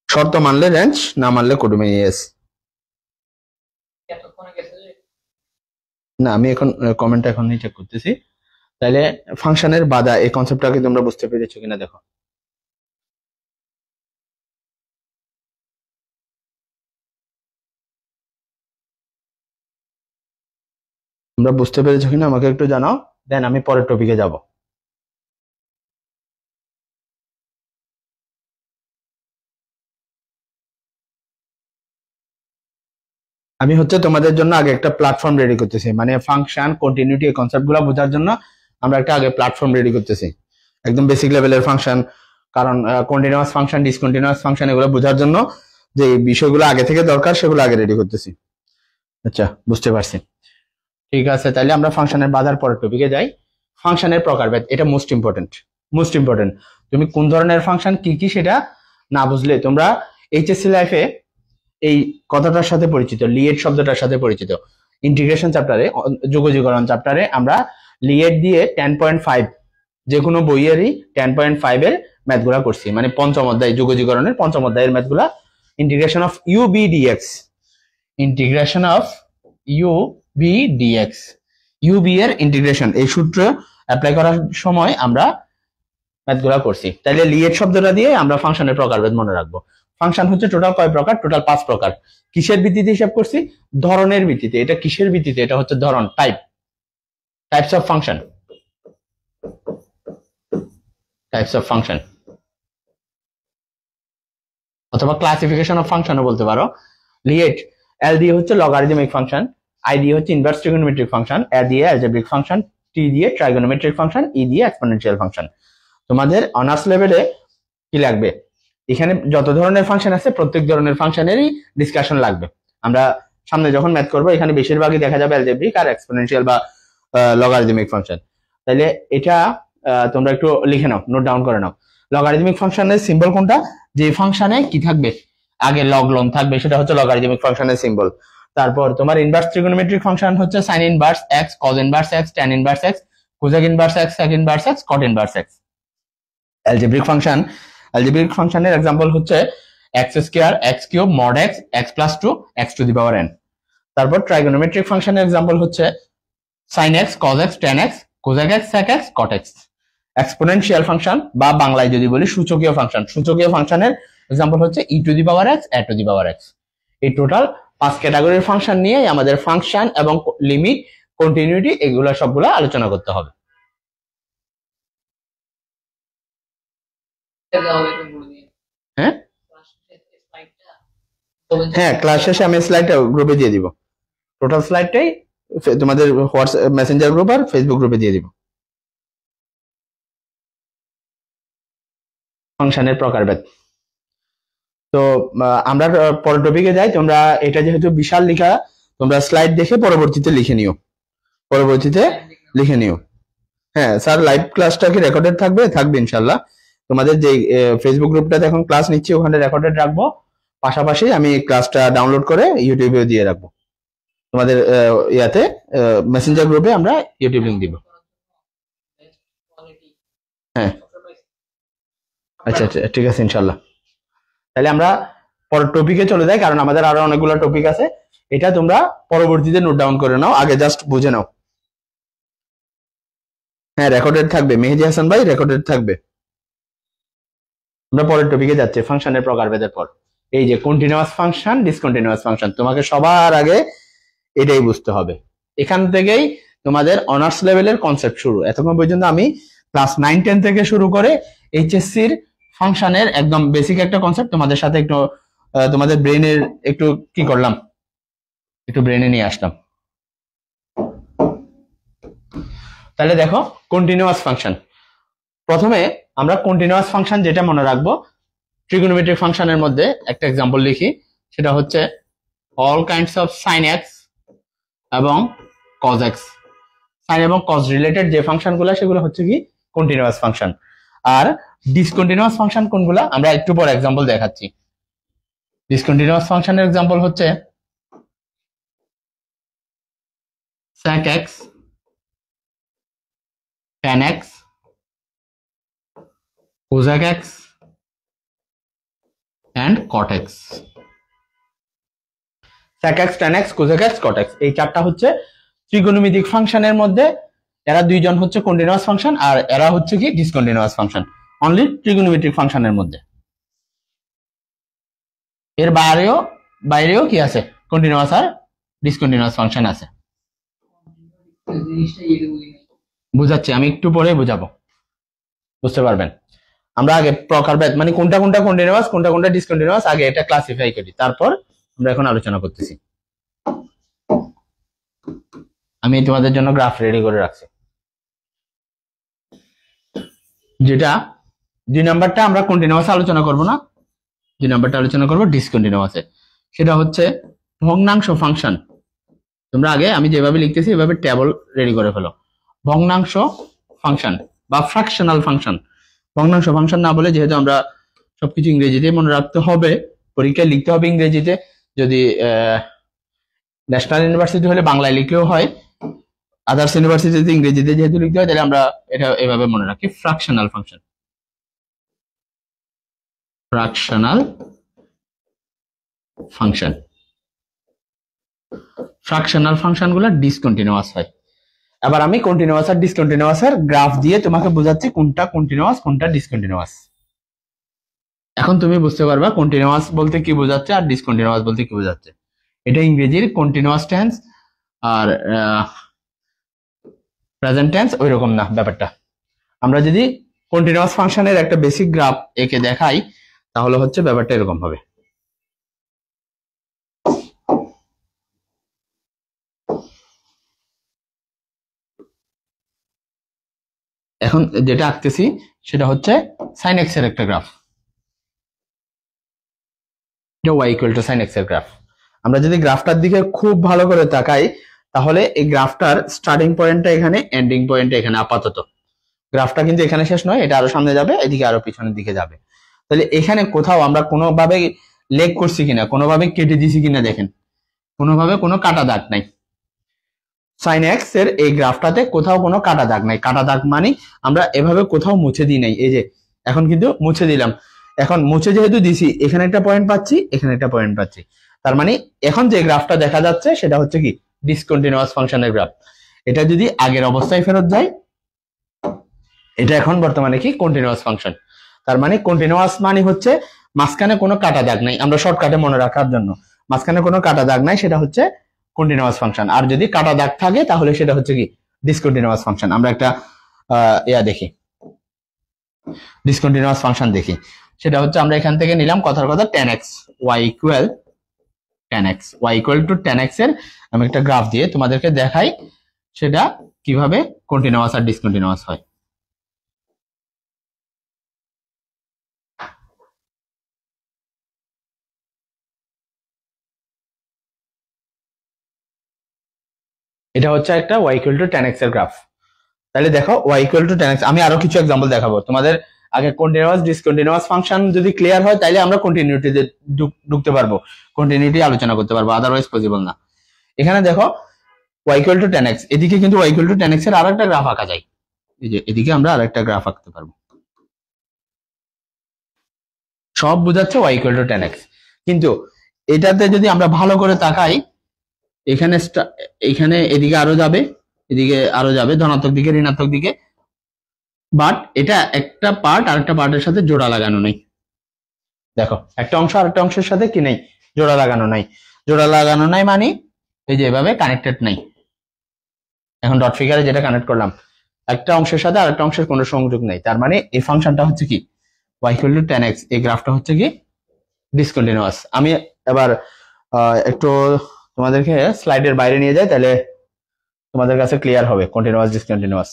শর্ত মানলে রেঞ্জ, না মানলে কোডোমিনিয়াস। এতক্ষণে গেছে যে না, আমি এখন কমেন্টটা এখন চেক করতেছি। তাহলে ফাংশনের বাধা এই কনসেপ্টটাকে তোমরা বুঝতে পেরেছো কিনা দেখো। তোমরা বুঝতে পেরেছো কিনা আমাকে একটু জানাও, দেন আমি পরের টপিকে যাব। আমি হচ্ছে তোমাদের জন্য আগে একটা প্ল্যাটফর্ম রেডি করতেছি, মানে ফাংশন, কন্টিনিউটি, এই কনসেপ্ট গুলো বোঝার জন্য আমরা একটা আগে প্ল্যাটফর্ম রেডি করতেছি, একদম বেসিক লেভেলের ফাংশন। কারণ কন্টিনিউয়াস ফাংশন, ডিসকন্টিনিউয়াস ফাংশন এগুলো বোঝার জন্য যে বিষয়গুলো আগে থেকে দরকার সেগুলো আগে রেডি করতেছি। আচ্ছা, বুঝতে পারছি, ঠিক আছে। তাহলে আমরা ফাংশনের বাধার পরের টপিকে যাই। ফাংশনের প্রকারভেদ, এটা মোস্ট ইম্পর্টেন্ট। তুমি কোন ধরনের ফাংশন কি কি সেটা না বুঝলে, তোমরা এইচএসসি লাইফে এই কথাটার সাথে পরিচিত, লিয়েট শব্দটার সাথে পরিচিত। ইন্টিগ্রেশন চ্যাপ্টারে, যোগজীকরণ চ্যাপ্টারে আমরা লিয়েট দিয়ে 10.5, যে কোনো বইয়েরই 10.5 এর ম্যাথগুলা করছি, মানে পঞ্চম অধ্যায় যুগজীকরণের পঞ্চম অধ্যায়ের ম্যাথগুলা। Integration of U V dx, integration of U V dx, U V এর ইন্টিগ্রেশন, এই সূত্র অ্যাপ্লাই করার সময় আমরা ম্যাথগুলা করছি। তাহলে লিয়েট শব্দটা দিয়ে আমরা ফাংশনের প্রকারভেদ মনে রাখবো। ফাংশন হচ্ছে টোটাল কয় প্রকার? টোটাল 5 প্রকার। কিসের ভিত্তিতে হিসাব করছি? ধরনের ভিত্তিতে। এটা কিসের ভিত্তিতে? এটা হচ্ছে ধরন, type, types of function, types of function, অথবা ক্লাসিফিকেশন অফ ফাংশনও বলতে পারো। লিয়েট, এল দিয়ে হচ্ছে লগারিদমিক ফাংশন, আই দিয়ে হচ্ছে ইনভার্স ট্রিগোনোমেট্রিক ফাংশন, এ দিয়ে অ্যালজেব্রিক ফাংশন, টি দিয়ে ট্রাইগোনোমেট্রিক ফাংশন, ই দিয়ে এক্সপোনেনশিয়াল ফাংশন। তোমাদের অনার্স লেভেলে কি লাগবে? এখানে যত ধরনের ফাংশন আছে প্রত্যেক ধরনের ফাংশনেরই ডিসকাশন লাগবে। আমরা সামনে যখন ম্যাথ করবো এখানে বেশিরভাগই দেখা যাবে অ্যালজেব্রিক আর এক্সপোনেনশিয়াল বা লগারিদমিক ফাংশন। তাহলে এটা তোমরা একটু লিখে নাও, নোট ডাউন করে নাও। লগারিদমিক ফাংশনের সিম্বল কোনটা? যে ফাংশনে কি থাকবে, আগে লগ লন থাকবে, সেটা হচ্ছে লগারিদমিক ফাংশনের সিম্বল। তারপর তোমার ইনভার্স ট্রিগোনোমেট্রিক ফাংশন হচ্ছে sine inverse x, cos inverse x, tan inverse x, cosec inverse x, sec inverse x, cot inverse x. Algebraic function, algebraic ফাংশনের এক্সাম্পল হচ্ছে x square, x cube, mod x, x plus 2, x to the power n। তারপর trigonometric ফাংশনের example হচ্ছে sine x, cos x, tan x, cosec x, sec x, cot x. Exponential function বা বাংলায় যদি বলি সূচকীয় ফাংশন, সূচকীয় ফাংশনের এক্সাম্পল হচ্ছে e to the power x, a to the power x. এই টোটাল 5 ক্যাটাগরির ফাংশন নিয়ে আমাদের ফাংশন এবং লিমিট, কন্টিনিউটি, এগুলো সবগুলো আলোচনা করতে হবে। হ্যাঁ হ্যাঁ, ক্লাস শেষে আমি স্লাইডটা গ্রুপে দিয়ে দিব, টোটাল স্লাইডটাই তোমাদের হোয়াটসঅ্যাপ মেসেঞ্জার গ্রুপ আর ফেসবুক গ্রুপে দিয়ে দিব। ফাংশনের প্রকারভেদ। তো আমরা পরের টপিকে যাই। তোমরা এটা যেহেতু বিশাল লেখা, তোমরা স্লাইড দেখে পরবর্তীতে লিখে নিও, পরবর্তীতে লিখে নিও। হ্যাঁ স্যার, লাইভ ক্লাসটা কি রেকর্ডেড থাকবে? থাকবে ইনশাল্লাহ। তোমাদের যে ফেসবুক গ্রুপটাতে এখন ক্লাস নিচ্ছি ওখানে রেকর্ডেড রাখবো, পাশাপাশি আমি ক্লাসটা ডাউনলোড করে ইউটিউবেও দিয়ে রাখবো। তোমাদের ইয়াতে মেসেঞ্জার গ্রুপে আমরা ইউটিউব লিংক দিব। হ্যাঁ আচ্ছা আচ্ছা, ঠিক আছে ইনশাল্লাহ। তাহলে আমরা পরের টপিকে চলে যাই, কারণ আমাদের আরো অনেকগুলো টপিক আছে। এটা তোমরা পরবর্তীতে নোট ডাউন করে নাও, আগে জাস্ট বুঝে নাও। হ্যাঁ রেকর্ডেড থাকবে, মেহেদি হাসান ভাই, রেকর্ডেড থাকবে। আমরা পরের টপিকে যাচ্ছি, ফাংশনের প্রকারভেদের পর। এই যে কন্টিনিউয়াস ফাংশন, ডিসকন্টিনিউয়াস ফাংশন, তোমাকে সবার আগে এটাই বুঝতে হবে। এখান থেকেই তোমাদের অনার্স লেভেলের কনসেপ্ট শুরু। এতক্ষণ পর্যন্ত আমি ক্লাস 9-10 থেকে শুরু করে এইচএসসির ফাংশনের একদম বেসিক একটা কনসেপ্ট তোমাদের সাথে একটু তোমাদের ব্রেনের একটু কি করলাম, একটু ব্রেনে নিয়ে আসলাম। তাহলে দেখো কন্টিনিউয়াস ফাংশন। প্রথমে আমরা কন্টিনিউয়াস ফাংশন যেটা মনে রাখবো, ট্রিগোনোমেট্রিক ফাংশনের মধ্যে একটা এক্সাম্পল লিখি, সেটা হচ্ছে all kinds of sine x এবং কজ এক্স। সাইন এবং কজ রিলেটেড যে ফাংশনগুলো সেগুলো হচ্ছে কি কন্টিনিউয়াস ফাংশন। আর ডিসকন্টিনিউয়াস ফাংশন কোনগুলা আমরা একটু পরে এক্সাম্পল দেখাচ্ছি। ডিসকন্টিনিউয়াস ফাংশনের এক্সাম্পল হচ্ছে sec x, tan x, cosec x and cot x। sec x, tan x, cosec x, cot x, এই চারটা হচ্ছে ত্রিগোণমিতিক ফাংশনের মধ্যে। এরা দুইজন হচ্ছে কন্টিনিউয়াস ফাংশন আর এরা হচ্ছে কি ডিসকন্টিনিউয়াস ফাংশন, অনলি ত্রিগোণমিতিক ফাংশনের মধ্যে। এর বাইরেও কি আছে, কন্টিনিউয়াস আর ডিসকন্টিনিউয়াস ফাংশন আছে। বুঝাচ্ছি, আমি একটু পরে বুঝাবো, বুঝতে পারবেন। আমরা আগে প্রকারভেদ মানে কোনটা কোনটা কন্টিনিউয়াস, কোনটা কোনটা ডিসকন্টিনিউয়াস, আগে এটা ক্লাসিফাই করি, তারপর আমরা এখন আলোচনা করতেছি। আমি তোমাদের জন্য গ্রাফ রেডি করে রাখছি। যেটা 2 নাম্বারটা আমরা কন্টিনিউয়াস আলোচনা করব না, 2 নাম্বারটা আলোচনা করব ডিসকন্টিনিউয়াসে। সেটা হচ্ছে ভগ্নাংশ ফাংশন। তোমরা আগে আমি যেভাবে লিখতেছি এভাবে টেবল রেডি করে ফেলো। ভগ্নাংশ ফাংশন বা ফ্র্যাকশনাল ফাংশন। ভগ্নাংশ ফাংশন না বলে, যেহেতু আমরা সবকিছু ইংরেজিতে মনে রাখতে হবে, পরীক্ষায় লিখতে হবে ইংরেজিতে, যদি ন্যাশনাল ইউনিভার্সিটি হলে বাংলায় লিখলেও হয়, আদার্স ইউনিভার্সিটিতে ইংরেজিতে যেহেতু লিখতে হয়, তাহলে আমরা এটা এভাবে মনে রাখি, fractional function. Fractional function. Fractional ফাংশনগুলো ডিসকন্টিনিউয়াস হয়। এবার আমি কন্টিনিউয়াস আর ডিসকন্টিনিউয়াসের গ্রাফ দিয়ে তোমাকে বোঝাচ্ছি কোনটা কন্টিনিউয়াস কোনটা ডিসকন্টিনিউয়াস। এখন তুমি বুঝতে পারবা কন্টিনিউয়াস বলতে কি বোঝাচ্ছে আর ডিসকন্টিনিউয়াস বলতে কি বোঝাচ্ছে। এটা ইংরেজির কন্টিনিউয়াস টেন্স আর প্রেজেন্ট টেন্স ওই রকম না ব্যাপারটা। আমরা যদি কন্টিনিউয়াস ফাংশনের একটা বেসিক গ্রাফ একে দেখাই তাহলে হচ্ছে ব্যাপারটা এরকম হবে। এখন যেটা আঁকতেছি সেটা হচ্ছে sin x এর একটা গ্রাফ। এটা y equal two sin x এর গ্রাফ। আমরা যদি গ্রাফটার দিকে খুব ভালো করে তাকাই তাহলে এই গ্রাফটার স্টার্টিং পয়েন্টটা এখানে, এন্ডিং পয়েন্টটা এখানে। আপাতত গ্রাফটা কিন্তু এখানে শেষ নয়, এটা আরো সামনে যাবে, এদিকে আরো পিছনের দিকে যাবে। তাহলে এখানে কোথাও আমরা কোনোভাবে লেগ করছি কিনা, কোনোভাবে কেটে দিছি কিনা দেখেন, কোনোভাবে কোনো কাটা দাগ নাই। sin x এর এই গ্রাফটাতে কোথাও কোনো কাটা দাগ নাই। কাটা দাগ মানে আমরা এভাবে কোথাও মুছে দিই নাই। এই যে এখন কিন্তু মুছে দিলাম। এখন মুছে যেহেতু দিছি এখানে একটা পয়েন্ট পাচ্ছি, এখানে একটা পয়েন্ট পাচ্ছি। তার মানে এখন যে গ্রাফটা দেখা যাচ্ছে সেটা হচ্ছে কি ডিসকন্টিনিউয়াস ফাংশনের গ্রাফ। এটা যদি আগের অবস্থায় ফেরত যায়, এটা এখন বর্তমানে কি কন্টিনিউয়াস ফাংশন। তার মানে কন্টিনিউয়াস মানে হচ্ছে মাঝখানে কোনো কাটা দাগ নাই। আমরা শর্টকাটে মনে রাখার জন্য মাঝখানে কোনো কাটা দাগ নাই, সেটা হচ্ছে কন্টিনিউয়াস ফাংশন। আর যদি কাটা দাগ থাকে তাহলে সেটা হচ্ছে কি ডিসকন্টিনিউয়াস ফাংশন। আমরা একটা দেখি, ডিসকন্টিনিউয়াস ফাংশন দেখি। সেটা হচ্ছে আমরা এখান থেকে নিলাম কথার কথা tan x y equal tan x y equal two tan x এর আমি একটা গ্রাফ দিয়ে তোমাদেরকে দেখাই সেটা কিভাবে কন্টিনিউয়াস আর ডিসকন্টিনিউয়াস হয়। এটা হচ্ছে একটা y equal two tan x এর গ্রাফ। তাহলে দেখো y equal two tan x, আমি আরো কিছু एग्जांपल দেখাবো তোমাদের। আগে কন্টিনিউয়াস ডিসকন্টিনিউয়াস ফাংশন যদি ক্লিয়ার হয় তাহলে আমরা কন্টিনিউটিতে ঢুকতে পারবো, কন্টিনিউটি আলোচনা করতে পারবো, আদারওয়াইজ পসিবল না। এখানে দেখো y equal two tan x, এদিকে কিন্তু y equal two tan x এর আরেকটা গ্রাফ আঁকা যায়। এই যে এদিকে আমরা আরেকটা গ্রাফ আঁকতে পারবো। সব বোঝাচ্ছে y equal two tan x, কিন্তু এটাতে যদি আমরা ভালো করে তাকাই এখানে এখানে এদিকে আরো যাবে, এদিকে আরো যাবে ধনাত্মক দিকে ঋণাত্মক দিকে, বাট এটা একটা পার্ট আরেকটা পার্টের সাথে জোড়া লাগানো নাই। দেখো একটা অংশ আরেকটা অংশের সাথে কি নাই, জোড়া লাগানো নাই। জোড়া লাগানো নাই মানে এই যে এভাবে কানেক্টেড নাই। এখন ডট ফিগারে যেটা কানেক্ট করলাম একটা অংশের সাথে আরেকটা অংশের কোনো সংযোগ নাই। তার মানে এই ফাংশনটা হচ্ছে কি y equal two tan x, এই গ্রাফটা হচ্ছে কি ডিসকন্টিনিউয়াস। আমি এবার একটু তোমাদেরকে স্লাইডের বাইরে নিয়ে যাই, তাহলে তোমাদের কাছে ক্লিয়ার হবে কন্টিনিউয়াস ডিসকন্টিনিউয়াস।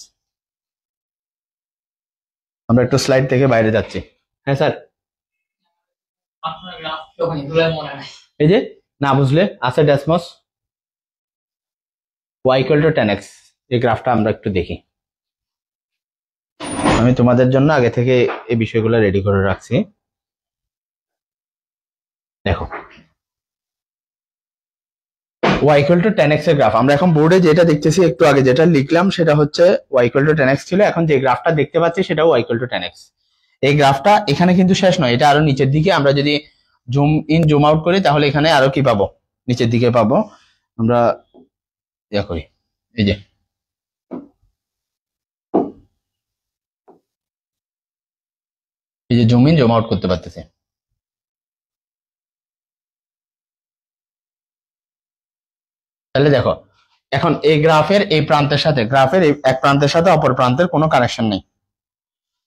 আমরা একটু স্লাইড থেকে বাইরে যাচ্ছি। হ্যাঁ স্যার, আপনার গ্রাফ যখন এগুলো মনে নাই। এই যে না বুঝলে আছে ড্যাসমস y equal two tan x, এই গ্রাফটা আমরা একটু দেখি। আমি তোমাদের জন্য আগে থেকে এই বিষয়গুলো রেডি করে রাখছি। দেখো y equal two tan x এর গ্রাফ আমরা এখন বোর্ডে যেটা দেখতেছি, একটু আগে যেটা লিখলাম সেটা হচ্ছে y equal two tan x ছিল। এখন যে গ্রাফটা দেখতে পাচ্ছি সেটাও y equal two tan x। এই গ্রাফটা এখানে কিন্তু শেষ নয়, এটা আরো নিচের দিকে। আমরা যদি জুম ইন জুম আউট করি তাহলে এখানে আরো কি পাবো, নিচের দিকে পাবো। আমরা ইয়া করি, এই যে এই যে জুম ইন জুম আউট করতে পারতেছি। তাহলে দেখো এখন এই গ্রাফের এই প্রান্তের সাথে, গ্রাফের এক প্রান্তের সাথে অপর প্রান্তের কোনো কানেকশন নেই।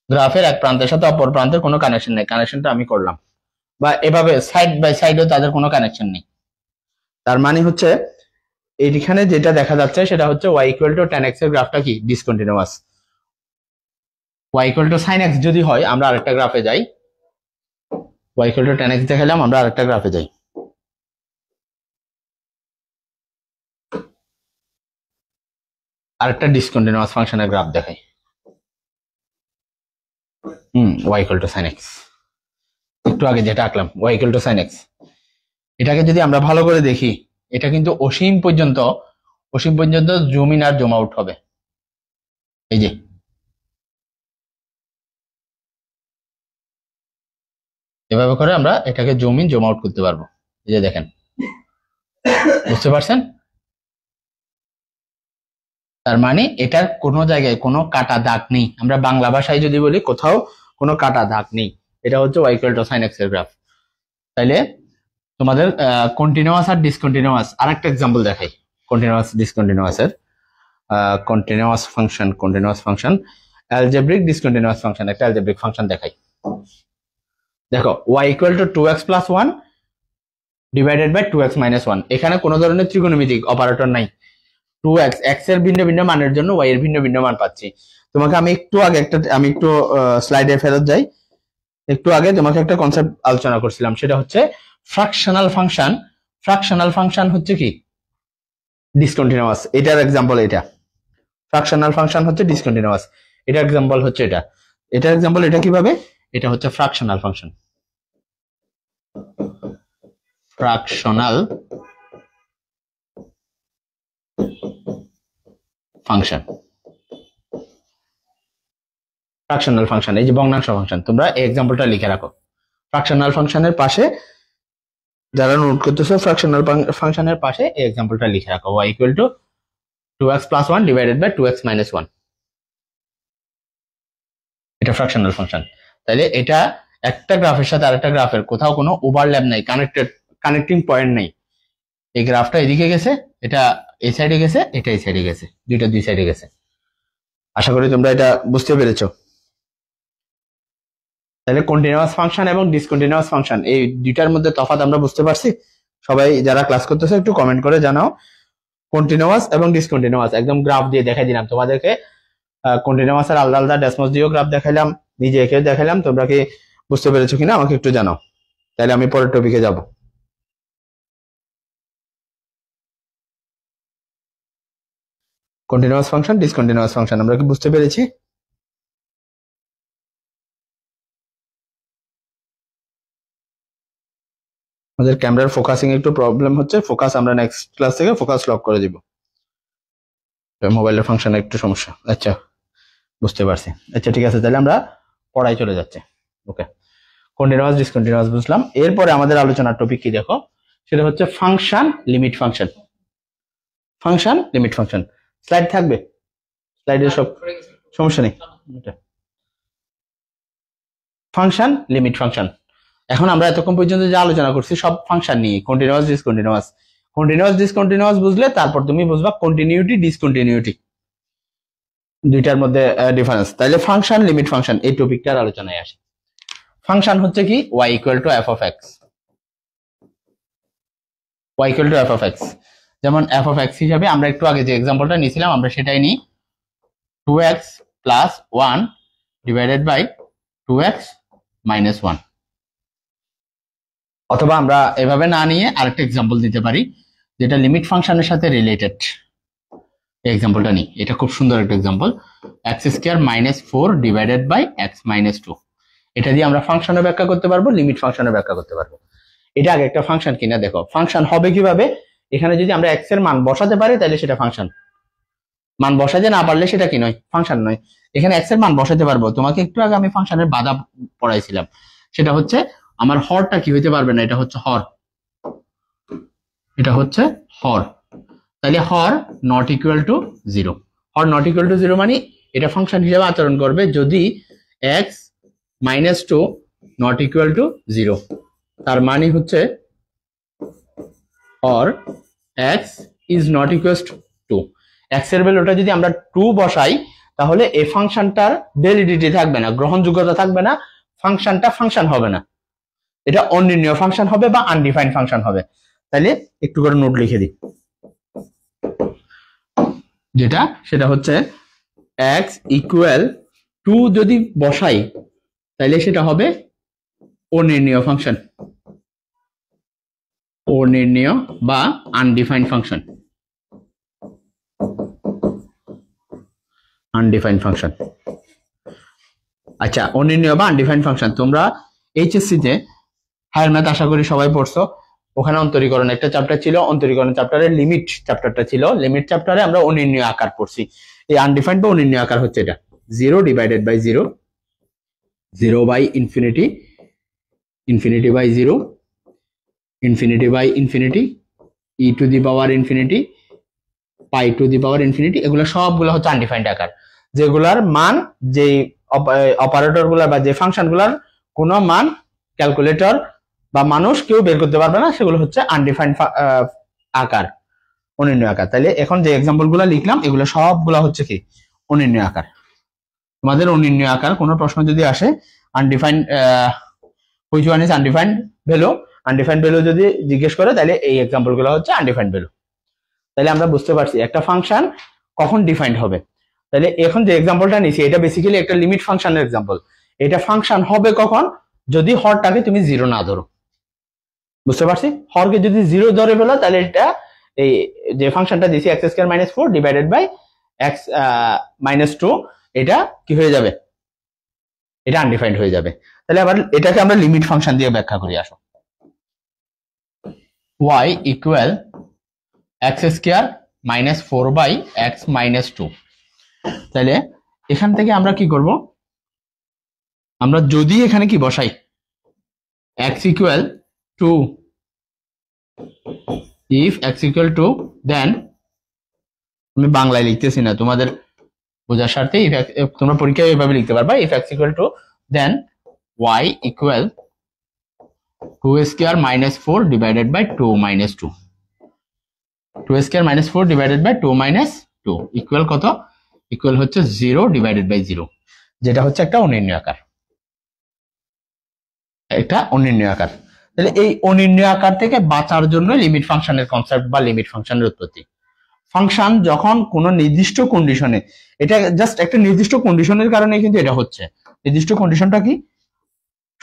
গ্রাফের এক প্রান্তের সাথে অপর প্রান্তের কোনো কানেকশন নেই, কানেকশনটা আমি করলাম। বা এভাবে সাইড বাই সাইডও তাদের কোনো কানেকশন নেই। তার মানে হচ্ছে এইখানে যেটা দেখা যাচ্ছে সেটা হচ্ছে y equal two tan x এর গ্রাফটা কি discontinuous. y equal two sin x যদি হয় আমরা আরেকটা গ্রাফে যাই, y equal two tan x দেখালাম, আমরা আরেকটা গ্রাফে যাই। আরেকটা ডিসকন্টিনিউয়াস ফাংশনের গ্রাফ দেখাই। y equal two sin x, একটু আগে যেটা আঁকলাম y equal two sin x, এটাকে যদি আমরা ভালো করে দেখি এটা কিন্তু অসীম পর্যন্ত জুম ইন আর জুম আউট হবে। এই যে এভাবে করে আমরা এটাকে জুম ইন জুম আউট করতে পারবো। এই যে দেখেন, বুঝতে পারছেন? তার মানে এটার কোনো জায়গায় কোনো কাটা দাগ নেই। আমরা বাংলা ভাষায় যদি বলি কোথাও কোনো কাটা দাগ নেই। এটা হচ্ছে y = sin x এর গ্রাফ। তাইলে তোমাদের কন্টিনিউয়াস আর ডিসকন্টিনিউয়াস আরেকটা এক্সাম্পল দেখাই। কন্টিনিউয়াস ডিসকন্টিনিউয়াস এর continuous function algebraic discontinuous function, একটা অ্যালজেব্রিক ফাংশন দেখাই। দেখো y = 2x + 1 divided by 2x - 1। এখানে কোনো ধরনের ত্রিকোণমিতিক অপারেটর নাই। 2x x এর ভিন্ন ভিন্ন মানের জন্য y এর ভিন্ন ভিন্ন মান পাচ্ছি। তোমাকে আমি একটু স্লাইডে ফেরত যাই। একটু আগে তোমাকে একটা কনসেপ্ট আলোচনা করছিলাম, সেটা হচ্ছে ফ্র্যাকশনাল ফাংশন। ফ্র্যাকশনাল ফাংশন হচ্ছে কি? ডিসকন্টিনিউয়াস। এটার এক্সাম্পল এটা। ফ্র্যাকশনাল ফাংশন হচ্ছে ডিসকন্টিনিউয়াস, এটার এক্সাম্পল হচ্ছে এটা। এটার এক্সাম্পল এটা কিভাবে? এটা হচ্ছে fractional function. Fractional function, fractional function, এই যে ভগ্নাংশ ফাংশন। তোমরা এই এক্সাম্পলটা লিখে রাখো। ফ্র্যাকশনাল ফাংশনের পাশে, যারা নোট করতেছো, ফ্র্যাকশনাল ফাংশনের পাশে এই এক্সাম্পলটা লিখে রাখো। y = 2x + 1 divided by 2x - 1। এটা ফ্র্যাকশনাল ফাংশন। তাহলে এটা একটা গ্রাফের সাথে আরেকটা গ্রাফের কোথাও কোনো ওভারল্যাপ নাই, কানেক্টিং পয়েন্ট নাই। এই গ্রাফটা এদিকে গেছে, এটা এই সাইডে গেছে, এটা এই সাইডে গেছে, দুইটা দুই সাইডে গেছে। আশা করি তোমরা এটা বুঝতে পেরেছো। তাহলে কন্টিনিউয়াস ফাংশন এবং ডিসকন্টিনিউয়াস ফাংশন, এই দুইটার মধ্যে তফাৎ আমরা বুঝতে পারছি? সবাই যারা ক্লাস করতেছে একটু কমেন্ট করে জানাও। কন্টিনিউয়াস এবং ডিসকন্টিনিউয়াস একদম গ্রাফ দিয়ে দেখাই দিলাম তোমাদেরকে। কন্টিনিউয়াস আর আলাদা আলাদা ড্যাশমস দিয়েও গ্রাফ দেখাইলাম, নিজে এঁকে দেখাইলাম। তোমরা কি বুঝতে পেরেছো কিনা আমাকে একটু জানাও, তাহলে আমি পরের টপিকে যাব। কন্টিনিউয়াস ফাংশন, ডিসকন্টিনিউয়াস ফাংশন আমরা কি বুঝতে পেরেছি? আমাদের ক্যামেরার ফোকাসিং একটু প্রবলেম হচ্ছে। ফোকাস আমরা নেক্সট ক্লাস থেকে ফোকাস লক করে দিব। মোবাইলের ফাংশনে একটু সমস্যা। আচ্ছা, বুঝতে পারছি। আচ্ছা ঠিক আছে, তাহলে আমরা পড়ায় চলে যাচ্ছি। ওকে, কন্টিনিউয়াস ডিসকন্টিনিউয়াস বুঝলাম। এরপরে আমাদের আলোচনার টপিক কি দেখো, সেটা হচ্ছে function limit function. Function limit function slide থাকবে, স্লাইডের সব সমস্যা নেই। ফাংশন লিমিট ফাংশন, এখন আমরা এতক্ষণ পর্যন্ত যে আলোচনা করছি সব ফাংশন নিয়ে, কন্টিনিউয়াস ডিসকন্টিনিউয়াস। কন্টিনিউয়াস ডিসকন্টিনিউয়াস বুঝলে তারপর তুমি বুঝবা কন্টিনিউটি ডিসকন্টিনিউটি, দুইটার মধ্যে ডিফারেন্স। তাহলে ফাংশন লিমিট ফাংশন এই টপিকটার আলোচনায় আসে। ফাংশন হচ্ছে কি? y = f of x। y = f of x, যেমন f of x হিসাবে আমরা একটু আগে যে এক্সাম্পলটা নিয়েছিলাম আমরা সেটাই নিই। 2x + 1 divided by 2x - 1। অথবা আমরা এভাবে না নিয়ে আরেকটা এক্সাম্পল দিতে পারি যেটা লিমিট ফাংশনের সাথে রিলেটেড। এই এক্সাম্পলটা নিই, এটা খুব সুন্দর একটা example. x² - 4 divided by x - 2। এটা দিয়ে আমরা ফাংশনে ব্যাখ্যা করতে পারবো, লিমিট ফাংশনে ব্যাখ্যা করতে পারবো। এটা আগে একটা ফাংশন কিনা দেখো। ফাংশন হবে কিভাবে? এখানে যদি আমরা x এর মান বসাতে পারি তাহলে সেটা ফাংশন। মান বসাতে না পারলে সেটা কি নয়? ফাংশন নয়। এখানে x এর মান বসাতে পারবো। তোমাকে একটু আগে আমি ফাংশনের বাধা পড়াইছিলাম, সেটা হচ্ছে আমার হরটা কি হইতে পারবে না, এটা হচ্ছে হর, এটা হচ্ছে হর। তাহলে হর নট ইকুয়াল টু 0। হর নট ইকুয়াল টু 0 মানে এটা ফাংশন হিসেবে আচরণ করবে যদি x - 2 নট ইকুয়াল টু 0। তার মানে হচ্ছে হর x is not equal two 2। x এর ভ্যালুটা যদি আমরা 2 বসাই তাহলে এই ফাংশনটার ভ্যালিডিটি থাকবে না, গ্রহণযোগ্যতা থাকবে না, ফাংশনটা ফাংশন হবে না, এটা অনির্ণয় ফাংশন হবে বা আনডিফাইন্ড ফাংশন হবে। তাহলে একটু করে নোট লিখে দিই, যেটা সেটা হচ্ছে x = 2 যদি বসাই তাহলে সেটা হবে অনির্ণয় ফাংশন, অনির্ণয় বা আনডিফাইন্ড ফাংশন, আনডিফাইন্ড ফাংশন। আচ্ছা, অনির্ণয় বা আনডিফাইন্ড ফাংশন তোমরা এইচএসসি তে হায়ার ম্যাথ আশা করি সবাই পড়ছো। ওখানে অন্তরীকরণ একটা চ্যাপ্টার ছিল, অন্তরীকরণ চ্যাপ্টারে লিমিট চ্যাপ্টারটা ছিল। লিমিট চ্যাপ্টারে আমরা অনির্ণয় আকার পড়ছি। এই আনডিফাইন্ড বা অনির্ণয় আকার হচ্ছে এটা 0 divided by 0, 0 by infinity infinity by 0, infinity by infinity, e to the power infinity, pi to the power infinity, এগুলো সবগুলো হচ্ছে আনডিফাইন্ড আকার, যেগুলার মান যেই অপারেটর গুলা বা যে ফাংশন গুলার কোনো মান ক্যালকুলেটর বা মানুষ কেউ বের করতে পারবে না, সেগুলো হচ্ছে আনডিফাইন্ড আকার, অনির্ণয় আকার। তাহলে এখন যে এক্সাম্পল গুলা লিখলাম এগুলো সবগুলা হচ্ছে কি অনির্ণয় আকার। তোমাদের অনির্ণয় আকার কোনো প্রশ্ন যদি আসে, undefined which one is undefined value যদি জিজ্ঞেস করে, তাহলে এই এক্সাম্পল গুলো হচ্ছে আনডিফাইন্ড ভ্যালু। তাহলে আমরা বুঝতে পারছি একটা ফাংশন কখন ডিফাইন্ড হবে। তাহলে এখন যে এক্সাম্পলটা নিছি এটা বেসিক্যালি একটা লিমিট ফাংশনের এক্সাম্পল। এটা ফাংশন হবে কখন, যদি হরটাকে তুমি 0 না ধরো। বুঝতে পারছি, হরকে যদি 0 ধরে ফেলো তাহলে এটা এই যে ফাংশনটা দিছি x² - 4 ডিভাইডেড বাই x - 2, এটা কি হয়ে যাবে, এটা আনডিফাইন্ড হয়ে যাবে। তাহলে আবার এটাকে আমরা লিমিট ফাংশন দিয়ে ব্যাখ্যা করি। আসো, y equal x² - 4 by x - 2। তাহলে এখান থেকে আমরা কি করব, আমরা যদি এখানে কি বসাই x equal to, if x equal to, then আমি বাংলায় লিখতেছি না, তোমাদের বোঝার স্বার্থে তোমরা পরীক্ষায় এইভাবে লিখতে পারবা, if x equal to, then y equal 2² - 4 divided by 2 - 2, 2² - 4 divided by 2 - 2 equal কত, ইকুয়াল হচ্ছে 0 ডিভাইডেড বাই 0, যেটা হচ্ছে একটা অনির্ণয় আকার, এটা অনির্ণয় আকার। তাহলে এই অনির্ণয় আকার থেকে বাঁচার জন্য লিমিট ফাংশনের কনসেপ্ট বা লিমিট ফাংশনের উৎপত্তি। ফাংশন যখন কোনো নির্দিষ্ট কন্ডিশনে, এটা জাস্ট একটা নির্দিষ্ট কন্ডিশনের কারণে কিন্তু এটা হচ্ছে। নির্দিষ্ট কন্ডিশনটা কি,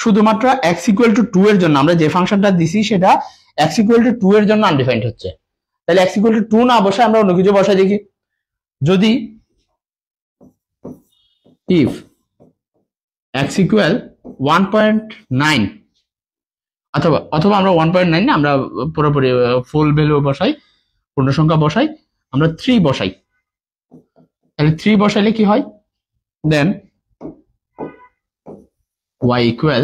শুধুমাত্র x ইকুয়াল টু 2 এর জন্য আমরা যে ফাংশনটা দিছি সেটা x ইকুয়াল টু 2 এর জন্য আনডিফাইন্ড হচ্ছে। তাহলে x ইকুয়াল টু 2 না বসে আমরা অন্য কিছু বসাই দেখি। যদি if x ইকুয়াল 1.9, অথবা আমরা 1.9 না, আমরা পুরোপুরি ফুল ভ্যালু বসাই, পূর্ণ সংখ্যা বসাই, আমরা 3 বসাই। তাহলে 3 বসাইলে কি হয়, দেন y ইকুয়াল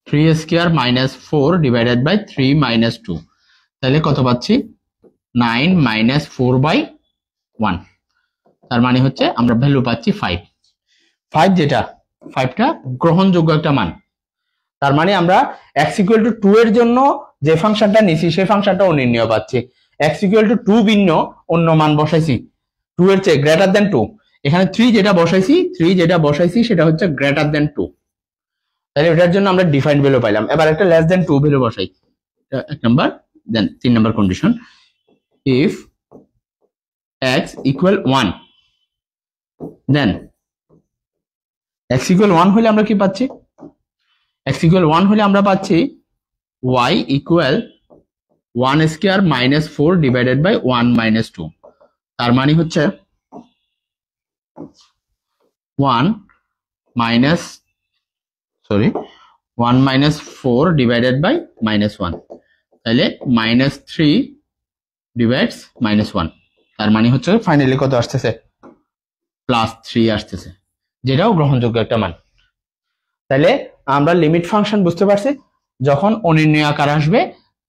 3² - 4 ডিভাইডেড বাই 3 - 2, তাহলে কত পাচ্ছি 9 - 4 বাই 1, তার মানে হচ্ছে আমরা ভ্যালু পাচ্ছি 5, যেটা 5টা গ্রহণযোগ্য একটা মান। তার মানে আমরা x ইকুয়াল টু 2 এর জন্য যে ফাংশনটা নিছি সেই ফাংশনটা অনির্ণয় পাচ্ছি। x ইকুয়াল টু 2 ভিন্ন অন্য মান বসাইছি, 2 এর চেয়ে গ্রেটার দেন 2, এখানে 3 যেটা বসাইছি সেটা হচ্ছে গ্রেটার দেন 2, তাহলে এটার জন্য আমরা ডিফাইন্ড ভ্যালু পাইলাম। এবার একটা লেস দেন 2 ভ্যালু বসাই, এক number. Then 3 number condition, if x equal 1, then x equal 1 হলে আমরা কি পাচ্ছি, x ইকুয়াল 1 হলে আমরা পাচ্ছি y ইকুয়াল 1² - 4 ডিভাইডেড বাই 1 - 2, তার মানে হচ্ছে 1 - 4 ডিভাইডেড বাই -1, তাহলে -3 ডিভাইডস -1, তার মানে হচ্ছে ফাইনালি কত আসতেছে, +3 আসতেছে, যেটাও গ্রহণযোগ্য একটা মান। তাহলে আমরা লিমিট ফাংশন বুঝতে পারছি, যখন অনির্ণয় আকার আসবে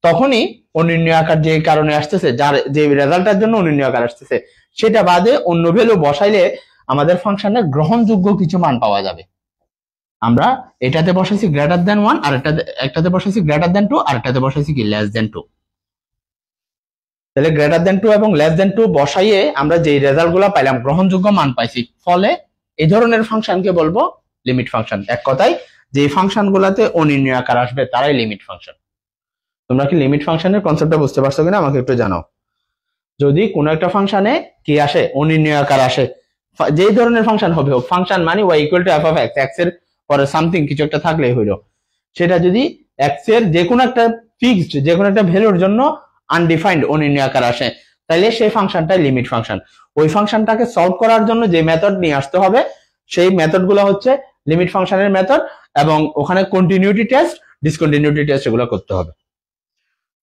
তখনই অনির্ণয় আকার যে কারণে আসতেছে, যার যে রেজাল্টের জন্য অনির্ণয় আকার আসতেছে, সেটা বাদে অন্য ভ্যালু বসাইলে আমাদের ফাংশনের গ্রহণযোগ্য কিছু মান পাওয়া যাবে। আমরা এটাতে বসাইছি গ্রেটার দেন 1, আর একটাতে বসাইছি গ্রেটার দেন 2, আর একটাতে বসাইছি কি লেস দেন 2। তাহলে গ্রেটার দেন 2 এবং লেস দেন 2 বসাইয়ে আমরা যে রেজাল্ট গুলো পাইলাম, গ্রহণযোগ্য মান পাইছি, ফলে এই ধরনের ফাংশনকে বলবো লিমিট ফাংশন। এক কথায় যে ফাংশন গুলাতে অনির্ণয় আকার আসবে তারাই লিমিট ফাংশন। তোমরা কি লিমিট ফাংশনের কনসেপ্টটা বুঝতে পারছো কিনা আমাকে একটু জানাও। যদি কোনো একটা ফাংশনে কি আসে, অনির্ণয় আকার আসে, যেই ধরনের ফাংশন হবে হোক, ফাংশন মানে y equal two f of x, x এর পরে সামথিং কিছু একটা থাকলেই হইলো, সেটা যদি x এর যে কোনো একটা ফিক্সড যে কোনো একটা ভ্যালুর জন্য আনডিফাইন্ড অনির্ণয় আকার আসে, তাহলে সেই ফাংশনটাই লিমিট ফাংশন। ওই ফাংশনটাকে সলভ করার জন্য যে মেথড নিয়ে আসতে হবে সেই মেথড গুলো হচ্ছে লিমিট ফাংশনের মেথড, এবং ওখানে কন্টিনিউটি টেস্ট, ডিসকন্টিনিউটি টেস্ট এগুলো করতে হবে।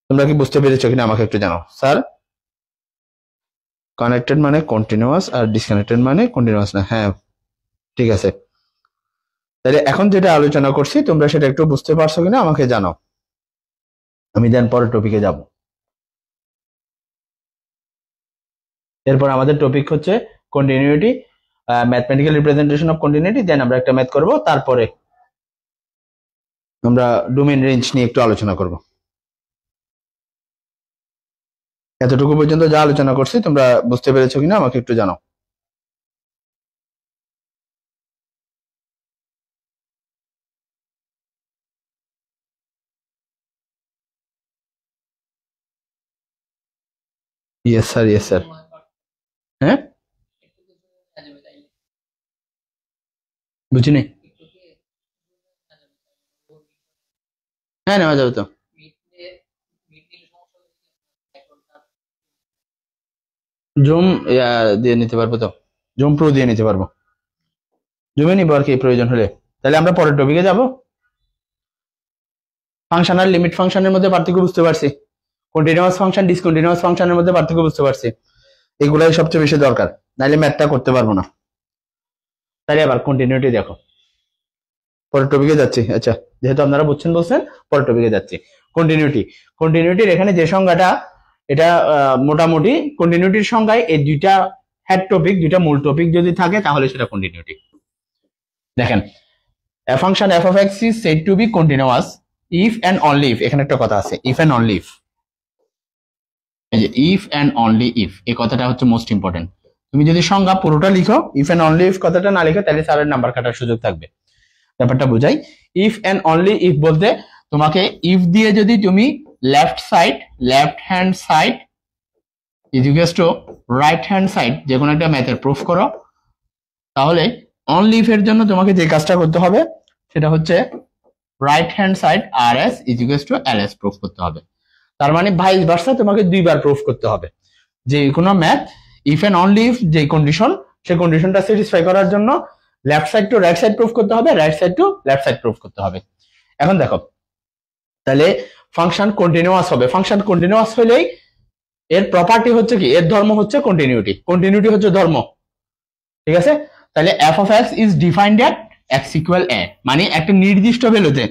তোমরা কি বুঝতে পেরেছো কিনা আমাকে একটু জানাও। স্যার কানেক্টেড মানে কন্টিনিউয়াস আর ডিসকানেক্টেড মানে কন্টিনিউয়াস না? হ্যাঁ ঠিক আছে। তাহলে এখন যেটা আলোচনা করছি তোমরা সেটা একটু বুঝতে পারছো কিনা আমাকে জানাও, আমি দেন পরের টপিকে যাব। এরপর আমাদের টপিক হচ্ছে continuity, mathematical representation of continuity, then আমরা একটা ম্যাথ করব, তারপরে আমরা ডোমেইন রেঞ্জ নিয়ে একটু আলোচনা করব। এতটুকু পর্যন্ত যা আলোচনা করছি তোমরা বুঝতে পেরেছো কিনা আমাকে একটু জানাও। Yes sir, yes sir. হ্যাঁ, বুঝিনি। হ্যাঁ, নেওয়া যাবে তো। জুম দিয়ে নিতে পারবো তো, জুম প্রো দিয়ে নিতে পারবো, জুমে নিবো আর কি প্রয়োজন হলে। তাহলে আমরা পরের টপিকে যাব। ফাংশন আর লিমিট ফাংশনের মধ্যে পার্থক্য বুঝতে পারছি, কন্টিনিউয়াস ফাংশন ডিসকন্টিনিউয়াস ফাংশনের মধ্যে পার্থক্য বুঝতে পারছি, এগুলাই সবচেয়ে বেশি দরকার, নাইলে ম্যাথটা করতে পারবো না। তাহলে আবার কন্টিনিউটি দেখো, পরের টপিকে যাচ্ছি। আচ্ছা, যেহেতু আপনারা বুঝছেন বলছেন, পরের টপিকে যাচ্ছি। কন্টিনিউটি, কন্টিনিউটির এখানে যে সংজ্ঞাটা, এটা মোটামুটি কন্টিনিউটির সংজ্ঞায় এই দুইটা হেড টপিক, দুইটা মূল টপিক যদি থাকে তাহলে সেটা কন্টিনিউটি। দেখেন, a function f of x is said to be continuous if and only if, এখানে একটা কথা আছে if and only if, এই যে if and only if, এই কথাটা হচ্ছে মোস্ট ইম্পর্টেন্ট। তুমি যদি সংজ্ঞা পুরোটা লিখো, if and only if কথাটা না লিখো, তাহলে স্যারের নাম্বার কাটার সুযোগ থাকবে। ব্যাপারটা বুঝাই, if and only if বলতে তোমাকে if দিয়ে যদি তুমি left hand side is equals two right hand side যে কোনো একটা ম্যাথের প্রুফ করো, তাহলে অনলি ইফ এর জন্য তোমাকে যে কাজটা করতে হবে সেটা হচ্ছে right hand side R S is equals to L S proof করতে হবে। তার মানে ভাইস ভার্সা তোমাকে দুইবার প্রুফ করতে হবে। যে কোনো math if and only if যে কন্ডিশন, সেই কন্ডিশনটা স্যাটিসফাই করার জন্য left side to right side proof করতে হবে, right side to left side proof করতে হবে। এখন দেখো, তাহলে ফাংশন কন্টিনিউয়াস হবে, ফাংশন কন্টিনিউয়াস হলেই এর প্রপার্টি হচ্ছে কি, এর ধর্ম হচ্ছে কন্টিনিউটি, কন্টিনিউটি হচ্ছে ধর্ম, ঠিক আছে। তাহলে f of x is defined at x equal a, মানে একটা নির্দিষ্ট ভ্যালুতে,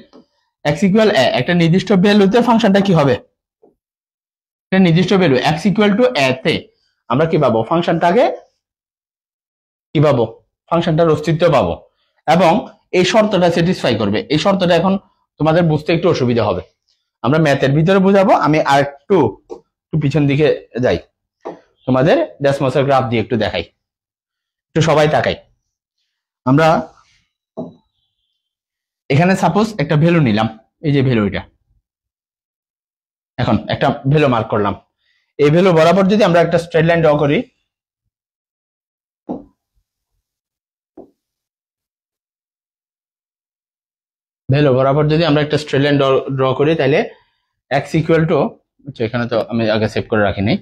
x equal a, একটা নির্দিষ্ট ভ্যালুতে ফাংশনটা কি হবে, একটা নির্দিষ্ট value x equal to a তে আমরা কি পাবো, ফাংশনটাকে কি পাবো, ফাংশনটার অস্তিত্ব পাবো, এবং এই শর্তটা স্যাটিসফাই করবে। এই শর্তটা এখন তোমাদের বুঝতে একটু অসুবিধা হবে, আমরা ম্যাথের ভিতরে বুঝাবো। আমি আর একটু পিছন দিকে যাই, তোমাদের ডেসমসের গ্রাফ দিয়ে একটু দেখাই, একটু সবাই তাকাই। আমরা এখানে সাপোজ একটা ভ্যালু নিলাম, এই যে ভ্যালু, এটা এখন একটা ভ্যালু মার্ক করলাম। এই ভ্যালু বরাবর যদি আমরা একটা স্ট্রেট লাইন ড্র করি, ভ্যালু বরাবর যদি আমরা একটা স্ট্রেট লাইন ড্র করি, তাহলে x ইকুয়াল টু, আচ্ছা এখানে তো আমি আগে সেভ করে রাখিনি,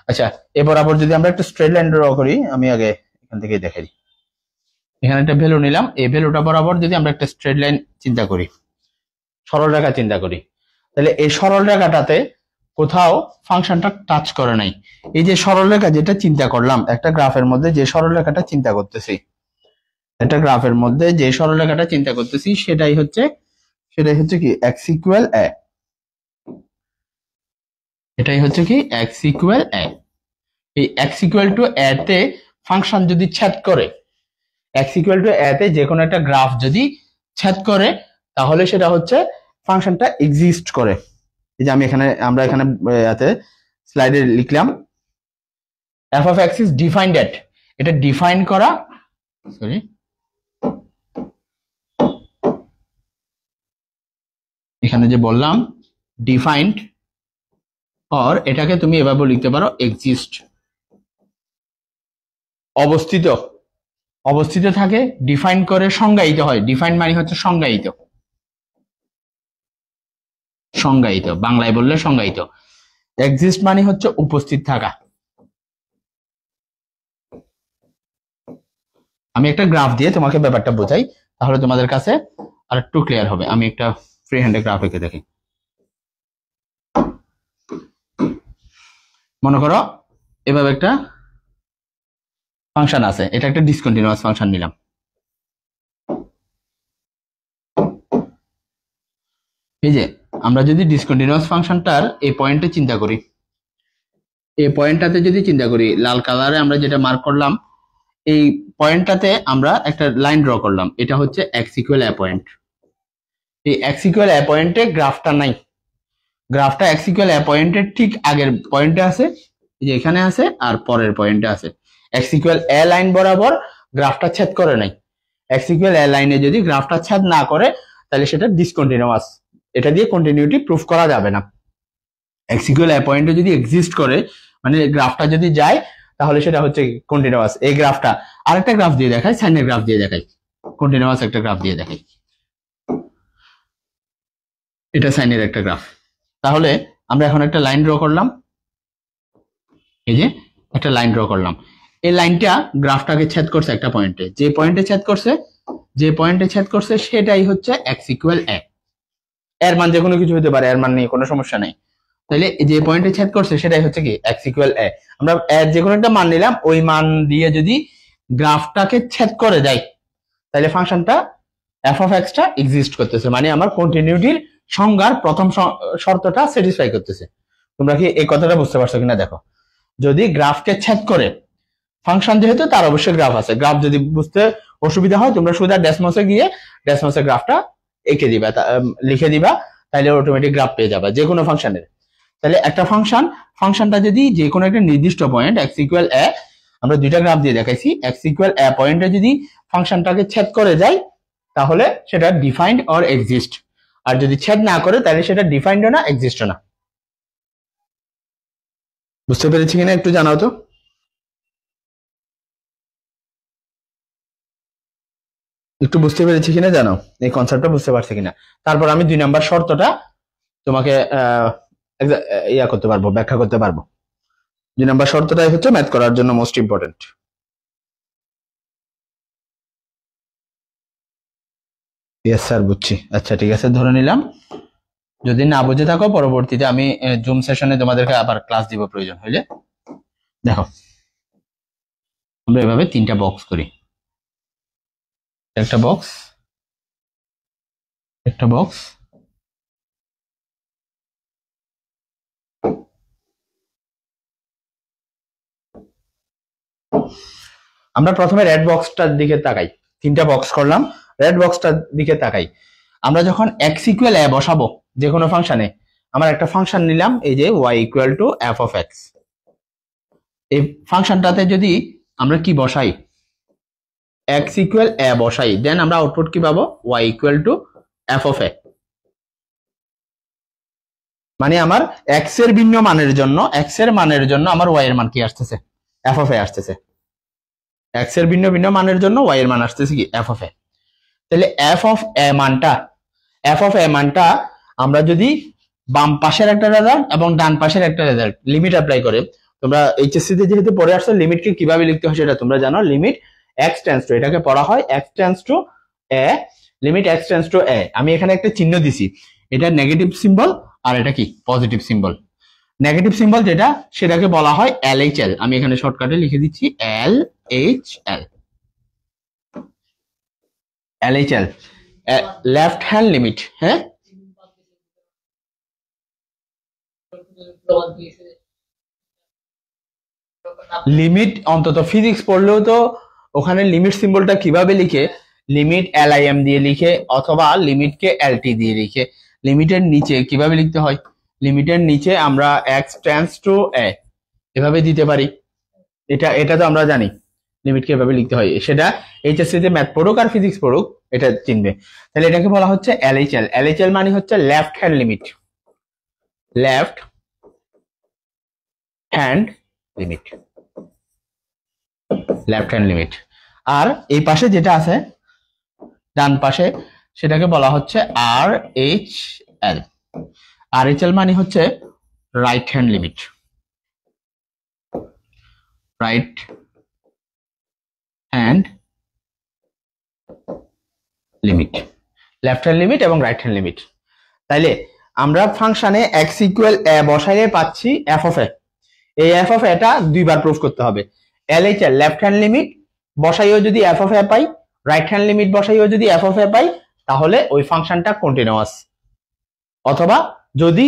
আচ্ছা এ বরাবর যদি আমরা একটা স্ট্রেট লাইন ড্র করি, আমি আগে এখান থেকে দেখাই দিই। এখানে একটা ভ্যালু নিলাম, এই ভ্যালুটা বরাবর যদি আমরা একটা স্ট্রেট লাইন চিন্তা করি, সরল রেখা চিন্তা করি, তাহলে এই সরল রেখাটাতে কোথাও ফাংশনটা টাচ করে নাই। এই যে সরল রেখা যেটা চিন্তা করলাম, একটা গ্রাফের মধ্যে যে সরল রেখাটা চিন্তা করতেছি, একটা গ্রাফের মধ্যে যে সরল রেখাটা চিন্তা করতেছি, সেটাই হচ্ছে কি x ইকুয়াল a, এটাই হচ্ছে কি x ইকুয়াল a। এই x ইকুয়াল টু a তে ফাংশন যদি ছেদ করে, x ইকুয়াল টু a তে যে কোনো একটা গ্রাফ যদি ছেদ করে, তাহলে সেটা হচ্ছে ফাংশনটা এক্সিস্ট করে। এই যে আমরা এখানে স্লাইডে লিখলাম f of x is defined at, এটা ডিফাইন করা, সরি এখানে যে বললাম ডিফাইন্ড, অর এটাকে তুমি এভাবে লিখতে পারো এক্সিস্ট, অবস্থিত থাকে, ডিফাইন করে, সংজ্ঞায়িত হয়। ডিফাইন মানে হচ্ছে সংজ্ঞায়িত, বাংলায় বললে সংজ্ঞায়িত। এক্সিস্ট মানে হচ্ছে উপস্থিত থাকা। আমি একটা গ্রাফ দিয়ে তোমাকে ব্যাপারটা বোঝাই, তাহলে তোমাদের কাছে আর একটু ক্লিয়ার হবে। আমি একটা ফ্রি হ্যান্ডে গ্রাফ এঁকে দেখি। মনে করো এভাবে একটা ফাংশন আছে, এটা একটা ডিসকন্টিনিউয়াস ফাংশন নিলাম, এই যে আমরা যদি ডিসকন্টিনিউয়াস ফাংশনটার এই পয়েন্টে চিন্তা করি, এই পয়েন্টটাতে যদি চিন্তা করি, লাল কালারে আমরা যেটা মার্ক করলাম, এই পয়েন্টটাতে আমরা একটা লাইন ড্র করলাম, এটা হচ্ছে এক্স ইকুয়াল এ পয়েন্ট। এই এক্স ইকুয়াল এ পয়েন্টে গ্রাফটা নাই, গ্রাফটা এক্স ইকুয়াল এ পয়েন্টের ঠিক আগের পয়েন্টে আছে, যে এখানে আছে, আর পরের পয়েন্টে আছে। এক্স ইকুয়াল এ লাইন বরাবর গ্রাফটা ছেদ করে নাই। এক্স ইকুয়াল এ লাইনে যদি গ্রাফটা ছেদ না করে তাহলে সেটা ডিসকন্টিনিউয়াস, এটা দিয়ে কন্টিনিউটি প্রুফ করা যাবে না। এক্স ইকুয়াল এ পয়েন্টে যদি এক্সিস্ট করে, মানে গ্রাফটা যদি যায়, তাহলে সেটা হচ্ছে কন্টিনিউয়াস। এই গ্রাফটা আরেকটা গ্রাফ দিয়ে দেখাই, সাইনের গ্রাফ দিয়ে দেখাই, কন্টিনিউয়াস একটা গ্রাফ দিয়ে দেখাই, এটা সাইনের একটা গ্রাফ। তাহলে আমরা এখন একটা লাইন ড্র করলাম, এই যে একটা লাইন ড্র করলাম, এই লাইনটা গ্রাফটাকে ছেদ করছে একটা পয়েন্টে, যে পয়েন্টে ছেদ করছে, যে পয়েন্টে ছেদ করছে সেটাই হচ্ছে এক্স ইকুয়াল এ। এর মান যে কোনো কিছু হতে পারে, এর মান নিয়ে কোনো সমস্যা নাই। তাহলে যে পয়েন্টে ছেদ করছে সেটাই হচ্ছে কি এক্স ইকুয়াল এ। আমরা এর যে কোনো একটা মান নিলাম, ওই মান দিয়ে যদি গ্রাফটাকে ছেদ করে যায়, তাহলে ফাংশনটা এফ অফ এক্সটা এক্সিস্ট করতেছে, মানে আমার কন্টিনিউটির সংজ্ঞার প্রথম শর্তটা স্যাটিসফাই করতেছে। তোমরা কি এই কথাটা বুঝতে পারছো কিনা দেখো। যদি গ্রাফকে ছেদ করে, ফাংশন যেহেতু তার অবশ্যই গ্রাফ আছে, গ্রাফ যদি বুঝতে অসুবিধা হয় তোমরা সোজা ডেসমসে গিয়ে ডেসমসের গ্রাফটা এঁকে দিবা, লিখে দিবা, তাহলে অটোমেটিক গ্রাফ পেয়ে যাবে যে কোনো ফাংশনের। তাহলে একটা ফাংশনটা যদি যে কোনো একটা নির্দিষ্ট পয়েন্ট এক্স ইকুয়াল এ, আমরা দুইটা গ্রাফ দিয়ে দেখাইছি, এক্স ইকুয়াল এ পয়েন্টে যদি ফাংশনটাকে ছেদ করে যায় তাহলে সেটা ডিফাইন্ড অর এক্সিস্ট, আর যদি ছেদ না করে তাহলে সেটা ডিফাইন্ডও না, এক্সিস্টও না। বুঝতে পেরেছি কিনা একটু জানাও তো। একটু বুঝতে পেরেছি কিনা জানাও, এই কনসেপ্টটা বুঝতে পারছি কিনা। তারপর আমি 2 নাম্বার শর্তটা তোমাকে ইয়া করতে পারবো, ব্যাখ্যা করতে পারবো। 2 নাম্বার শর্তটাই হচ্ছে ম্যাথ করার জন্য মোস্ট ইম্পর্টেন্ট। ইয়েস স্যার, বুঝছি। আচ্ছা ঠিক আছে, ধরে নিলাম। যদি না বুঝে থাকো পরবর্তীতে আমি জুম সেশনে তোমাদেরকে আবার ক্লাস দিব প্রয়োজন হইলে। দেখো আমরা এভাবে 3টা বক্স করি, একটা বক্স, একটা বক্স, আমরা প্রথমে রেড বক্সটার দিকে তাকাই, 3টা বক্স করলাম, রেড বক্সটার দিকে তাকাই। আমরা যখন এক্স ইকুয়াল এ বসাবো যে কোনো ফাংশনে, আমরা একটা ফাংশন নিলাম, এই যে y equal to f of x. এই ফাংশনটাতে যদি আমরা কি বসাই, এক্স ইকুয়াল এ বসাই, দেন আমরা আউটপুট কি পাবো, y equal to f of a. মানে আমার এক্স এর ভিন্ন মানের জন্য, এক্স এর মানের জন্য আমার ওয়াই এর মান কি আসতেছে, এফ অফ এ আসতেছে। এক্স এর ভিন্ন ভিন্ন মানের জন্য ওয়াই এর মান আসতেছে কি, এফ অফ এ। তাহলে এফ অফ এ মানটা আমরা যদি বাম পাশের একটা রেজাল্ট এবং ডান পাশের একটা রেজাল্ট লিমিট অ্যাপ্লাই করে, তোমরা এইচএসসি তে যেহেতু পড়ে আসছো, লিমিটকে কিভাবে লিখতে হয় সেটা তোমরা জানো। লিমিট এক্স টেন্ডস টু, এটাকে পড়া হয় x tends to a, limit x tends to a. আমি এখানে একটা চিহ্ন দিছি, এটা নেগেটিভ সিম্বল আর এটা কি পজিটিভ সিম্বল। নেগেটিভ সিম্বল যেটা, সেটাকে বলা হয় এলএইচএল। আমি এখানে শর্টকাটে লিখে দিচ্ছি এলএইচএল। এলএইচএল লেফট হ্যান্ড লিমিট। হ্যাঁ, লিমিট অন্তত ফিজিক্স পড়লেও তো ওখানে লিমিট সিম্বলটা কিভাবে লিখে, লিমিট এলআইএম দিয়ে লিখে অথবা লিমিটকে এলটি দিয়ে লিখে। লিমিটের নিচে কিভাবে লিখতে হয়, লিমিটের নিচে আমরা এক্স টেন্ডস টু এ এভাবে দিতে পারি। এটা তো আমরা জানি লিমিটকে এভাবে লিখতে হয়, সেটা এইচএসসি তে ম্যাথ পড়ুক আর ফিজিক্স পড়ুক এটা চিনবে। তাহলে এটাকে বলা হচ্ছে এলএইচএল। এলএইচএল মানে হচ্ছে left hand limit, left hand limit, left hand limit. আর এই পাশে যেটা আছে ডান পাশে, সেটাকে বলা হচ্ছে আর এইচ এল। আর এইচ এল মানে হচ্ছে right hand limit, right hand limit, left hand limit এবং রাইট হ্যান্ড লিমিট। তাইলে আমরা ফাংশনে এক্স ইকুয়াল এ বসাইলে পাচ্ছি এফ অফ এ। এই এফ অফ এটা 2বার প্রুফ করতে হবে। এলএইচএল লেফট হ্যান্ড লিমিট বসাইও যদি এফ অফ এ পাই, রাইট হ্যান্ড লিমিট বসাইও যদি এফ অফ এ পাই, তাহলে ওই ফাংশনটা কন্টিনিউয়াস। অথবা যদি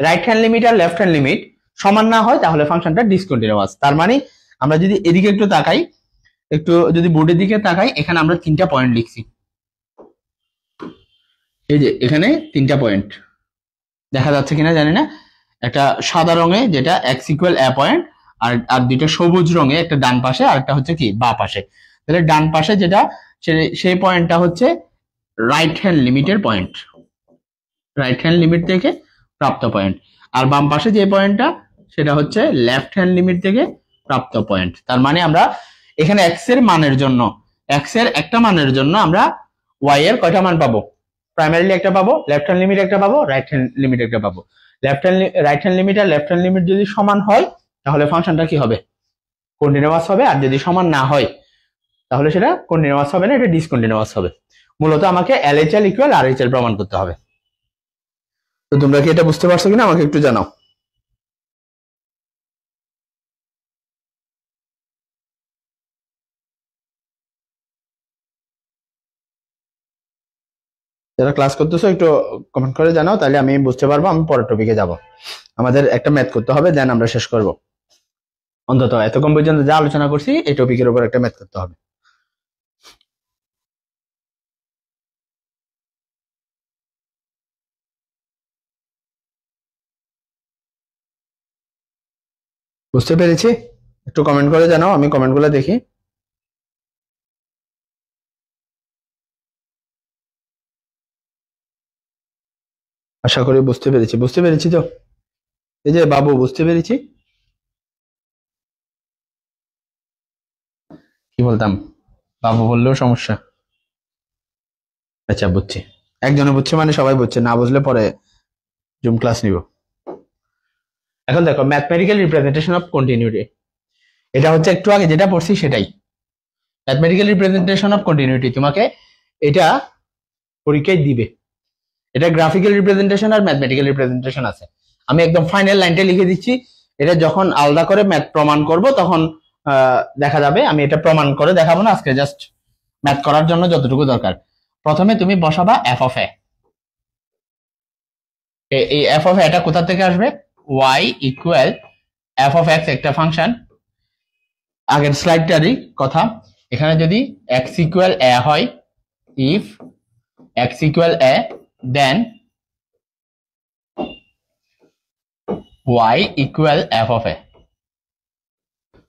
রাইট হ্যান্ড লিমিট আর লেফট হ্যান্ড লিমিট সমান না হয় তাহলে ফাংশনটা ডিসকন্টিনিউয়াস। তার মানে আমরা যদি এদিকে একটু তাকাই, একটু যদি বোর্ডের দিকে তাকাই, এখানে আমরা 3টা পয়েন্ট লিখছি। এই যে এখানে 3টা পয়েন্ট দেখা যাচ্ছে কিনা জানি না, একটা সাদা রঙে যেটা x ইকুয়াল a পয়েন্ট, আর দুইটা সবুজ রঙে, একটা ডান পাশে আর একটা হচ্ছে কি বাঁ পাশে। তাহলে ডান পাশে যেটা সেই পয়েন্টটা হচ্ছে রাইট হ্যান্ড লিমিটের পয়েন্ট, রাইট হ্যান্ড লিমিট থেকে প্রাপ্ত পয়েন্ট। আর বাম পাশে যে পয়েন্টটা সেটা হচ্ছে লেফট হ্যান্ড লিমিট থেকে প্রাপ্ত পয়েন্ট। তার মানে আমরা এখানে x এর মানের জন্য, x এর একটা মানের জন্য আমরা y এর কয়টা মান পাবো? প্রাইমারিলি একটা পাবো, লেফট হ্যান্ড লিমিট একটা পাবো, রাইট হ্যান্ড লিমিট একটা পাবো। রাইট হ্যান্ড লিমিট আর লেফট হ্যান্ড লিমিট যদি সমান হয় তাহলে ফাংশনটা কি হবে? কন্টিনিউয়াস হবে। আর যদি সমান না হয় তাহলে সেটা কন্টিনিউয়াস হবে না, এটা ডিসকন্টিনিউয়াস হবে। মূলত আমাকে LHL ইকুয়াল RHL প্রমাণ করতে হবে। তো তোমরা কি এটা বুঝতে পারছো কিনা আমাকে একটু জানাও। যারা ক্লাস করতেছো একটু কমেন্ট করে জানাও, তাহলে আমি বুঝতে পারবো, আমি পরের টপিকে যাব। আমাদের একটা ম্যাথ করতে হবে, দেন আমরা শেষ করব। অন্তত এতক্ষণ পর্যন্ত যা আলোচনা করছি এই টপিকের উপর একটা ম্যাথ করতে হবে। বুঝতে পেরেছি? একটু কমেন্ট করে জানাও, আমি কমেন্টগুলো দেখি। আশা করি বুঝতে পেরেছি। বুঝতে পেরেছি তো? এই যে বাবু, বুঝতে পেরেছি। কি বলতাম, বাবু বললেও সমস্যা। আচ্ছা বুঝছি, একজনে বুঝছে মানে সবাই বুঝছে, না বুঝলে পরে জুম ক্লাস নিব। এখন দেখো ম্যাথমেটিক্যাল রিপ্রেজেন্টেশন অফ কন্টিনিউটি, এটা হচ্ছে একটু আগে যেটা পড়ছি সেটাই। ম্যাথমেটিক্যাল রিপ্রেজেন্টেশন অফ কন্টিনিউটি তোমাকে এটা পরীক্ষায় দিবে। এটা গ্রাফিক্যাল রিপ্রেজেন্টেশন আর ম্যাথমেটিক্যাল রিপ্রেজেন্টেশন আছে। আমি একদম ফাইনাল লাইনটা লিখে দিচ্ছি, এটা যখন আলাদা করে ম্যাথ প্রমাণ করব তখন দেখা যাবে। আমি এটা প্রমাণ করে দেখাবো না আজকে, জাস্ট ম্যাথ করার জন্য যতটুকু দরকার। প্রথমে তুমি বসাবা f অফ a। এই f অফ a এটা কোথা থেকে আসবে? y equal f of x একটা ফাংশন। আগের স্লাইডটারই কথা, এখানে যদি x ইকুয়াল a হয়, if x equal a then y equal f of a।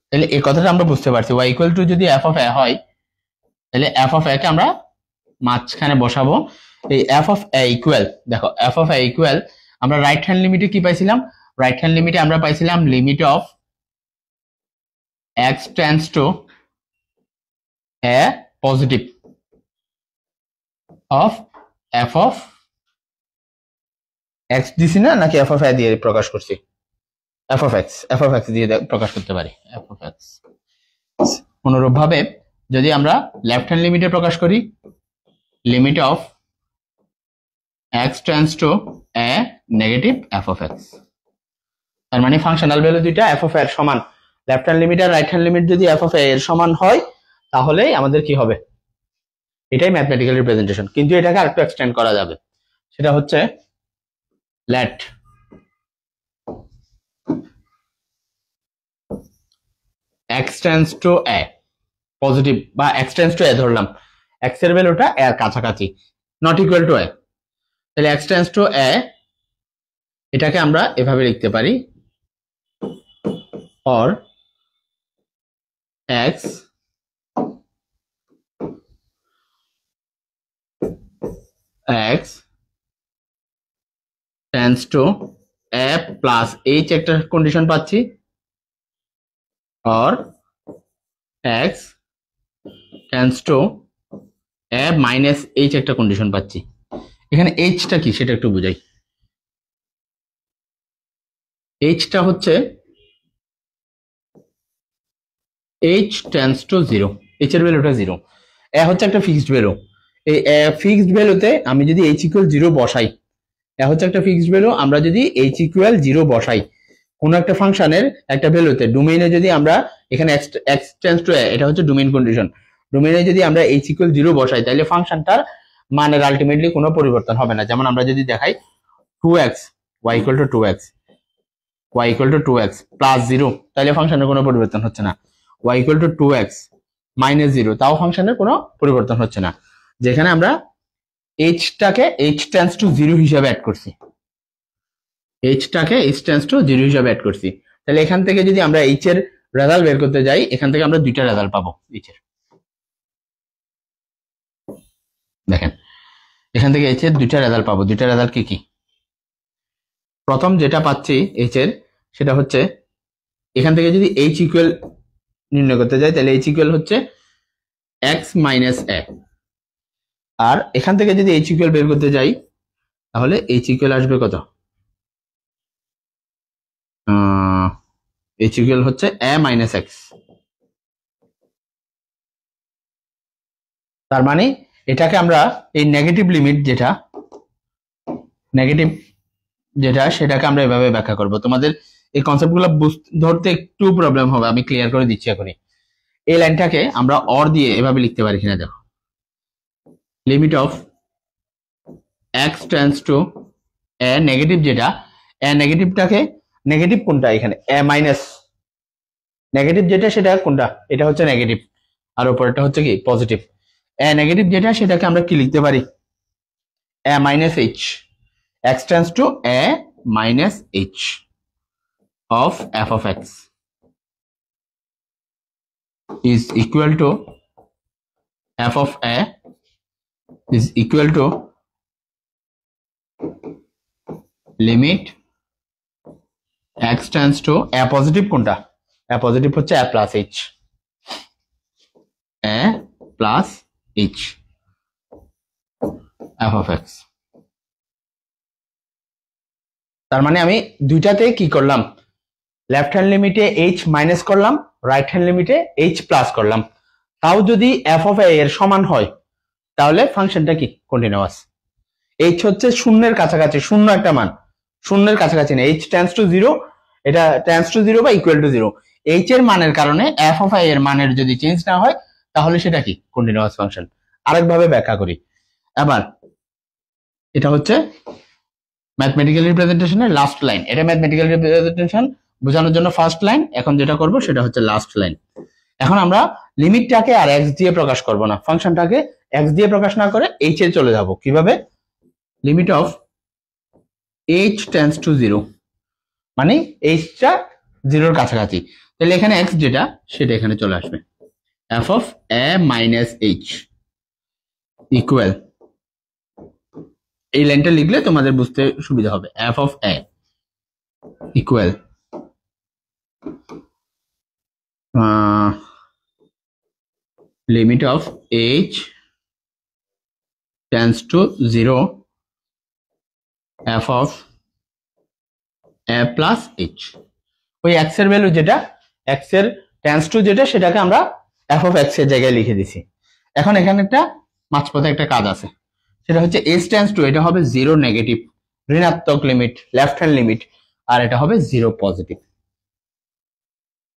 তাহলে এই কথাটা আমরা বুঝতে পারছি, y ইকুয়াল টু যদি f অফ a হয় তাহলে f অফ a কে আমরা মাঝখানে বসাবো। এই f অফ a ইকুয়াল, দেখো f অফ a ইকুয়াল আমরা রাইট হ্যান্ড লিমিটে কি পাইছিলাম? রাইট হ্যান্ড লিমিটে আমরা পাইছিলাম limit of x tends to a positive of f of x দিছি না, নাকি f অফ a দিয়ে প্রকাশ করছি? f অফ x দিয়ে প্রকাশ করতে পারি, f অফ x। অনুরূপভাবে যদি আমরা লেফট হ্যান্ড লিমিটে প্রকাশ করি, limit of x tends to a negative f of x। তার মানে ফাংশনাল ভ্যালু দুইটা f অফ a এর সমান, লেফট হ্যান্ড লিমিট আর রাইট হ্যান্ড লিমিট যদি f অফ a এর সমান হয় তাহলেই আমাদের কি হবে? এটাই ম্যাথমেটিক্যাল রিপ্রেজেন্টেশন। কিন্তু এটাকে আরেকটু এক্সটেন্ড করা যাবে, সেটা হচ্ছে let x tends to a positive, বা x টেন্ডস টু a ধরলাম, x এর ভ্যালুটা a এর কাছাকাছি, নট ইকুয়াল টু a। তাহলে x টেন্ডস টু a এটাকে আমরা এভাবে লিখতে পারি, or x tends to a plus h একটা কন্ডিশন পাচ্ছি, or x tends to a minus h একটা কন্ডিশন পাচ্ছি। এখানে h টা কি সেটা একটু বুঝাই। h টা হচ্ছে h tends to 0, h এর ভ্যালুটা 0, a হচ্ছে একটা ফিক্সড ভ্যালু। এই ফিক্সড ভ্যালুতে আমি যদি h ইকুয়াল 0 বসাই, a হচ্ছে একটা ফিক্সড ভ্যালু, আমরা যদি h ইকুয়াল 0 বসাই কোন একটা ফাংশনের একটা ভ্যালুতে, ডোমেইনে যদি আমরা এখানে x টেন্ডস টু a, এটা হচ্ছে ডোমেইন কন্ডিশন, ডোমেইনে যদি আমরা h ইকুয়াল 0 বসাই তাহলে ফাংশনটার মানের আলটিমেটলি কোনো পরিবর্তন হবে না। যেমন আমরা যদি দেখাই 2x y equal two 2x y equal two 2x plus 0, তাহলে ফাংশনের কোনো পরিবর্তন হচ্ছে না। y equal two 2x minus 0, তাও ফাংশনের কোনো পরিবর্তন হচ্ছে না। যেখানে আমরা h টাকে h টেন্ডস টু 0 হিসাবে অ্যাড করছি, h টাকে h টেন্ডস টু 0 হিসাবে অ্যাড করছি। তাহলে এখান থেকে যদি আমরা h এর রেজাল্ট বের করতে যাই, এখান থেকে আমরা দুইটা রেজাল্ট পাবো h এর। দেখেন এখান থেকে h এর দুইটা রেজাল্ট পাবো। দুইটা রেজাল্ট কি কি? প্রথম যেটা পাচ্ছি h এর, সেটা হচ্ছে এখান থেকে যদি h ইকুয়াল নির্ণয় করতে যাই, তাহলে h ইকুয়াল হচ্ছে x মাইনাস a, আর এখান থেকে যদি h ইকুয়াল বের করতে যাই, তাহলে h ইকুয়াল আসবে কত? h ইকুয়াল হচ্ছে a মাইনাস x। তার মানে এটাকে আমরা এই নেগেটিভ লিমিট যেটা সেটাকে আমরা এভাবে ব্যাখ্যা করব। তোমাদের এই কনসেপ্টগুলো ধরতে একটু প্রবলেম হবে, আমি ক্লিয়ার করে দিচ্ছি এখন। এই লাইনটাকে আমরা অর দিয়ে এভাবে লিখতে পারি কিনা দেখো। Limit of x tends to a, negative যেটা a, নেগেটিভটাকে নেগেটিভ কোনটা এখানে a মাইনাস, নেগেটিভ যেটা সেটা কোনটা? এটা হচ্ছে নেগেটিভ, আর উপরেরটা হচ্ছে কি পজিটিভ। a নেগেটিভ যেটা সেটাকে আমরা কি লিখতে পারি? a minus h, x tends to a minus h of f of x is equal to f of a is equal to limit x tends to a positive কোনটা? a positive হচ্ছে a plus h, a plus h f of x। তার মানে আমি দুইটাতে কি করলাম? Left hand লিমিটে h minus করলাম, রাইট হ্যান্ড লিমিটে h প্লাস করলাম। তাও যদি f of a এর সমান হয়, তাহলে ফাংশনটা কি কন্টিনিউয়াস। h হচ্ছে শূন্যের কাছাকাছি, শূন্য একটা মান, শূন্যের কাছাকাছি না, h টেন্ডস টু 0, এটা টেন্ডস টু 0 বা ইকুয়াল টু 0। h এর মানের কারণে f of a এর মানের যদি চেঞ্জ না হয়, তাহলে সেটা কি কন্টিনিউয়াস ফাংশন। আরেকভাবে ব্যাখ্যা করি আবার, এটা হচ্ছে ম্যাথমেটিক্যাল রিপ্রেজেন্টেশনের লাস্ট লাইন। এটা ম্যাথমেটিক্যাল রিপ্রেজেন্টেশন বোঝানোর জন্য ফার্স্ট লাইন, এখন যেটা করব সেটা হচ্ছে লাস্ট লাইন। এখন আমরা লিমিটটাকে আর x দিয়ে প্রকাশ করব না, ফাংশনটাকে x দিয়ে প্রকাশ না করে h এ চলে যাব। কিভাবে? Limit of h tends to 0, মানে h টা 0 এর কাছাকাছি, তাহলে এখানে x যেটা সেটা এখানে চলে আসবে। f of a minus h equal, এই লাইনটা লিখলে তোমাদের বুঝতে সুবিধা হবে। f of a equal limit of h tends to 0 f of a plus h। ওই x এর ভ্যালু যেটা, x এর tends to যেটা, সেটাকে আমরা f of x এর জায়গায় লিখে দিছি। এখন এখানে একটা মাঝপথে একটা কাজ আছে, সেটা হচ্ছে h tends to, এটা হবে 0 নেগেটিভ ঋণাত্মক লিমিট, লেফট হ্যান্ড লিমিট, আর এটা হবে 0 পজিটিভ।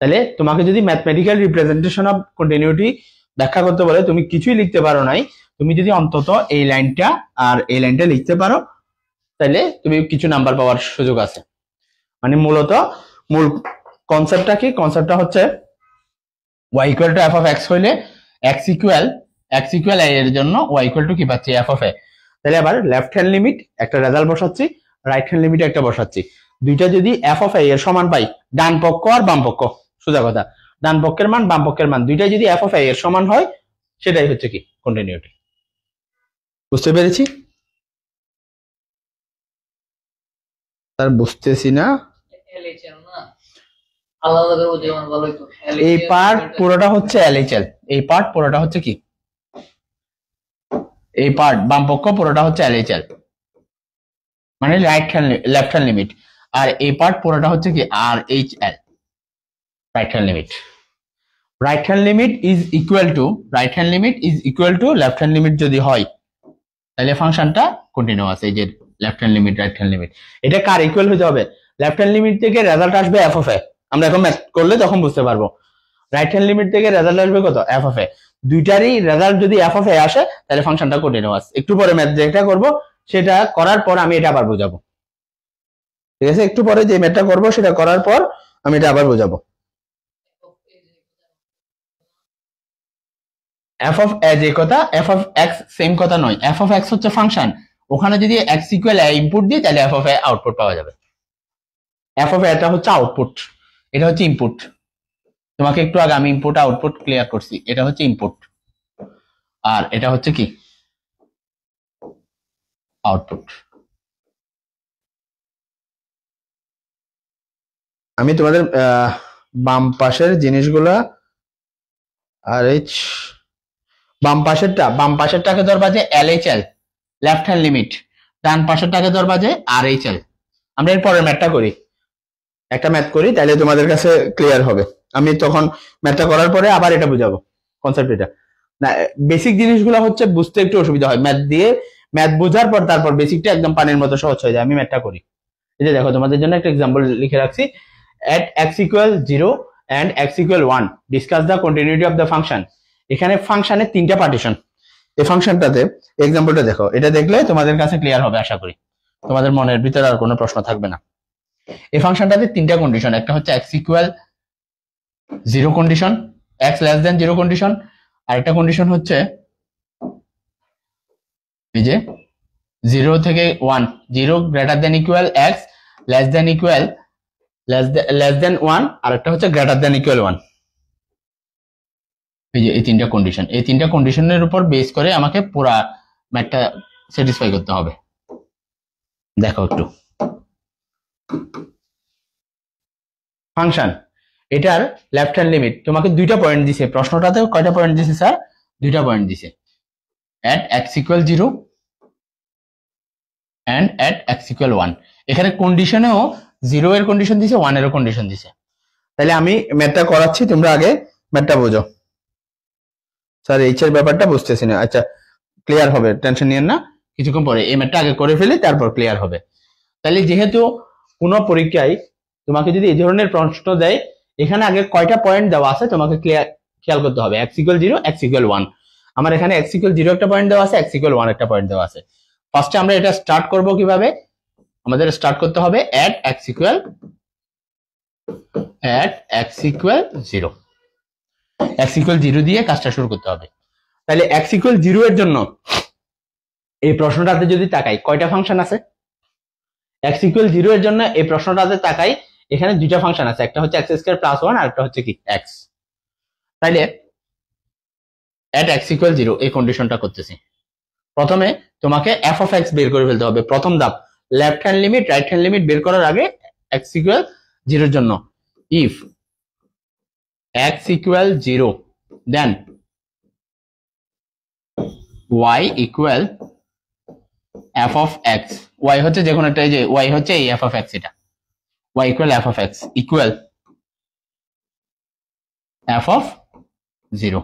তাহলে তোমাকে যদি ম্যাথমেটিক্যাল রিপ্রেজেন্টেশন অফ কন্টিনিউটি ব্যাখ্যা করতে বলে, তুমি কিছুই লিখতে পারো নাই, তুমি যদি অন্তত এই লাইনটা আর এই লাইনটা লিখতে পারো, তাহলে তুমি কিছু নাম্বার পাওয়ার সুযোগ আছে। মানে মূলত মূল কনসেপ্টটা কি? কনসেপ্টটা হচ্ছে y equal two f of x হইলে x ইকুয়াল a এর জন্য y ইকুয়াল টু কি পাচ্ছি? f of a। তাহলে আবার লেফট হ্যান্ড লিমিট একটা রেজাল্ট বসাচ্ছি, রাইট হ্যান্ড লিমিট একটা বসাচ্ছি। দুইটা যদি f of a এর সমান পাই, ডান পক্ষ আর বাম পক্ষ, সোজা কথা, ডান পক্ষের মান বাম পক্ষের মান দুইটাই যদি f of a এর সমান হয়, সেটাই হচ্ছে কি কন্টিনিউটি। বুঝতে পেরেছি? তার বুঝতেছি না, এই পার্ট পুরোটা হচ্ছে LHL, এই পার্ট পুরোটা হচ্ছে কি, এই পার্ট বাম পক্ষ পুরোটা হচ্ছে LHL, মানে লেফট হ্যান্ড লিমিট, আর এই পার্ট পুরোটা হচ্ছে কি RHL, right hand limit. Right hand limit is equal to left hand limit যদি হয়, তাহলে ফাংশনটা কন্টিনিউয়াস। এই যে left hand limit, right hand limit, এটা কার ইকুয়াল হতে হবে? লেফট হ্যান্ড লিমিট থেকে রেজাল্ট আসবে f of a, আমরা এখন ম্যাথ করলে তখন বুঝতে পারবো। রাইট হ্যান্ড লিমিট থেকে রেজাল্ট আসবে কত? f of a। দুইটারই রেজাল্ট যদি f of a আসে, তাহলে ফাংশনটা কন্টিনিউয়াস। একটু পরে ম্যাথ যেটা করব, সেটা করার পর আমি এটা আবার বোঝাবো। ঠিক আছে, একটু পরে যে ম্যাথটা করব সেটা করার পর আমি এটা আবার বোঝাবো। এফ অফ এ যে কথা, এফ অফ এক্স সেম কথা নয়। এফ অফ এক্স হচ্ছে ফাংশন, ওখানে যদি এক্স ইকুয়াল এ ইনপুট দিই তাহলে এফ অফ এ আউটপুট পাওয়া যাবে। এফ অফ এটা হচ্ছে আউটপুট, এটা হচ্ছে ইনপুট। তোমাকে একটু আগে আমি ইনপুট আউটপুট ক্লিয়ার করছি, এটা হচ্ছে ইনপুট আর এটা হচ্ছে কি আউটপুট। আমি তোমাদের বাম পাশের জিনিসগুলা আর বাম পাশেরটাকে ধরবা যে LHL লেফট হ্যান্ড লিমিট, ডান পাশেরটাকে ধরবা যে RHL। আমরা এর পরের ম্যাথটা করি, একটা ম্যাথ করি তাহলে তোমাদের কাছে ক্লিয়ার হবে। আমি তখন ম্যাথটা করার পরে আবার এটা বুঝাবো কনসেপ্ট। এটা না, বেসিক জিনিসগুলো হচ্ছে বুঝতে একটু অসুবিধা হয়, ম্যাথ দিয়ে ম্যাথ বোঝার পর তারপর বেসিকটা একদম পানির মতো সহজ হয়ে যায়। আমি ম্যাথটা করি, এই যে দেখো তোমাদের জন্য একটা এক্সাম্পল লিখে রাখছি। at x equal 0 and x equal 1 discuss the continuity of the function। এখানে ফাংশনের তিনটা পার্টিশন। এই ফাংশনটাতে এক্সাম্পলটা দেখো, এটা দেখলে তোমাদের কাছে ক্লিয়ার হবে আশা করি, তোমাদের মনের ভিতরে আর কোনো প্রশ্ন থাকবে না। এই ফাংশনটাতে তিনটা কন্ডিশন, একটা হচ্ছে x equal 0 condition, x less than 0 condition, আর একটা কন্ডিশন হচ্ছে এই যে 0 থেকে 1, 0 greater than equal x, less than equal less than 1, আর একটা হচ্ছে গ্রেটার দেন ইকুয়াল 1। এই যে এই তিনটা কন্ডিশন, এই তিনটা কন্ডিশনের উপর বেস করে আমাকে পুরা ম্যাথটা স্যাটিসফাই করতে হবে। দেখো একটু ফাংশন, এটার লেফট হ্যান্ড লিমিট তোমাকে দুইটা পয়েন্ট দিছে, প্রশ্নটাতে কয়টা পয়েন্ট দিছে স্যার? দুইটা পয়েন্ট দিছে, at x equal 0 and at x equal 1। এখানে কন্ডিশনেও 0 এর কন্ডিশন দিছে, 1 এরও কন্ডিশন দিছে। তাহলে আমি ম্যাথটা করাচ্ছি, তোমরা আগে ম্যাথটা বোঝো। স্যার এইচ এর ব্যাপারটা বুঝতেছি না, আচ্ছা ক্লিয়ার হবে, টেনশন নিয়েন না, কিছুক্ষণ পরে এই ম্যাথটা আগে করে ফেলি তারপর ক্লিয়ার হবে। তাহলে যেহেতু কোন পরীক্ষায় তোমাকে যদি এই ধরনের প্রশ্ন দেয়, এখানে আগে কয়টা পয়েন্ট দেওয়া আছে তোমাকে খেয়াল করতে হবে। x equal 0, x equal 1, আমার এখানে x equal 0 একটা পয়েন্ট দেওয়া আছে, x equal 1 একটা পয়েন্ট দেওয়া আছে। ফার্স্টে আমরা এটা স্টার্ট করব কিভাবে? আমাদের স্টার্ট করতে হবে at x equal 0, x equal 0 দিয়ে কাজটা শুরু করতে হবে। তাহলে x equal 0 এর জন্য এই প্রশ্নটাতে যদি তাকাই কয়টা ফাংশন আছে? x equal 0 এর জন্য এই প্রশ্নটাতে তাকাই, এখানে দুইটা ফাংশন আছে, একটা হচ্ছে x স্কয়ার প্লাস 1 আর একটা হচ্ছে কি x। তাইলে at x equal 0 এই কন্ডিশনটা করতেছি। প্রথমে তোমাকে f of x বের করে ফেলতে হবে, প্রথম ধাপ। Left hand limit right hand limit বের করার আগে x equal 0 এর জন্য if x equal 0 then y equal f of x, y হচ্ছে যে কোনো একটা, এই যে y হচ্ছে এই f of x, এটা y equal f of x equal f of 0।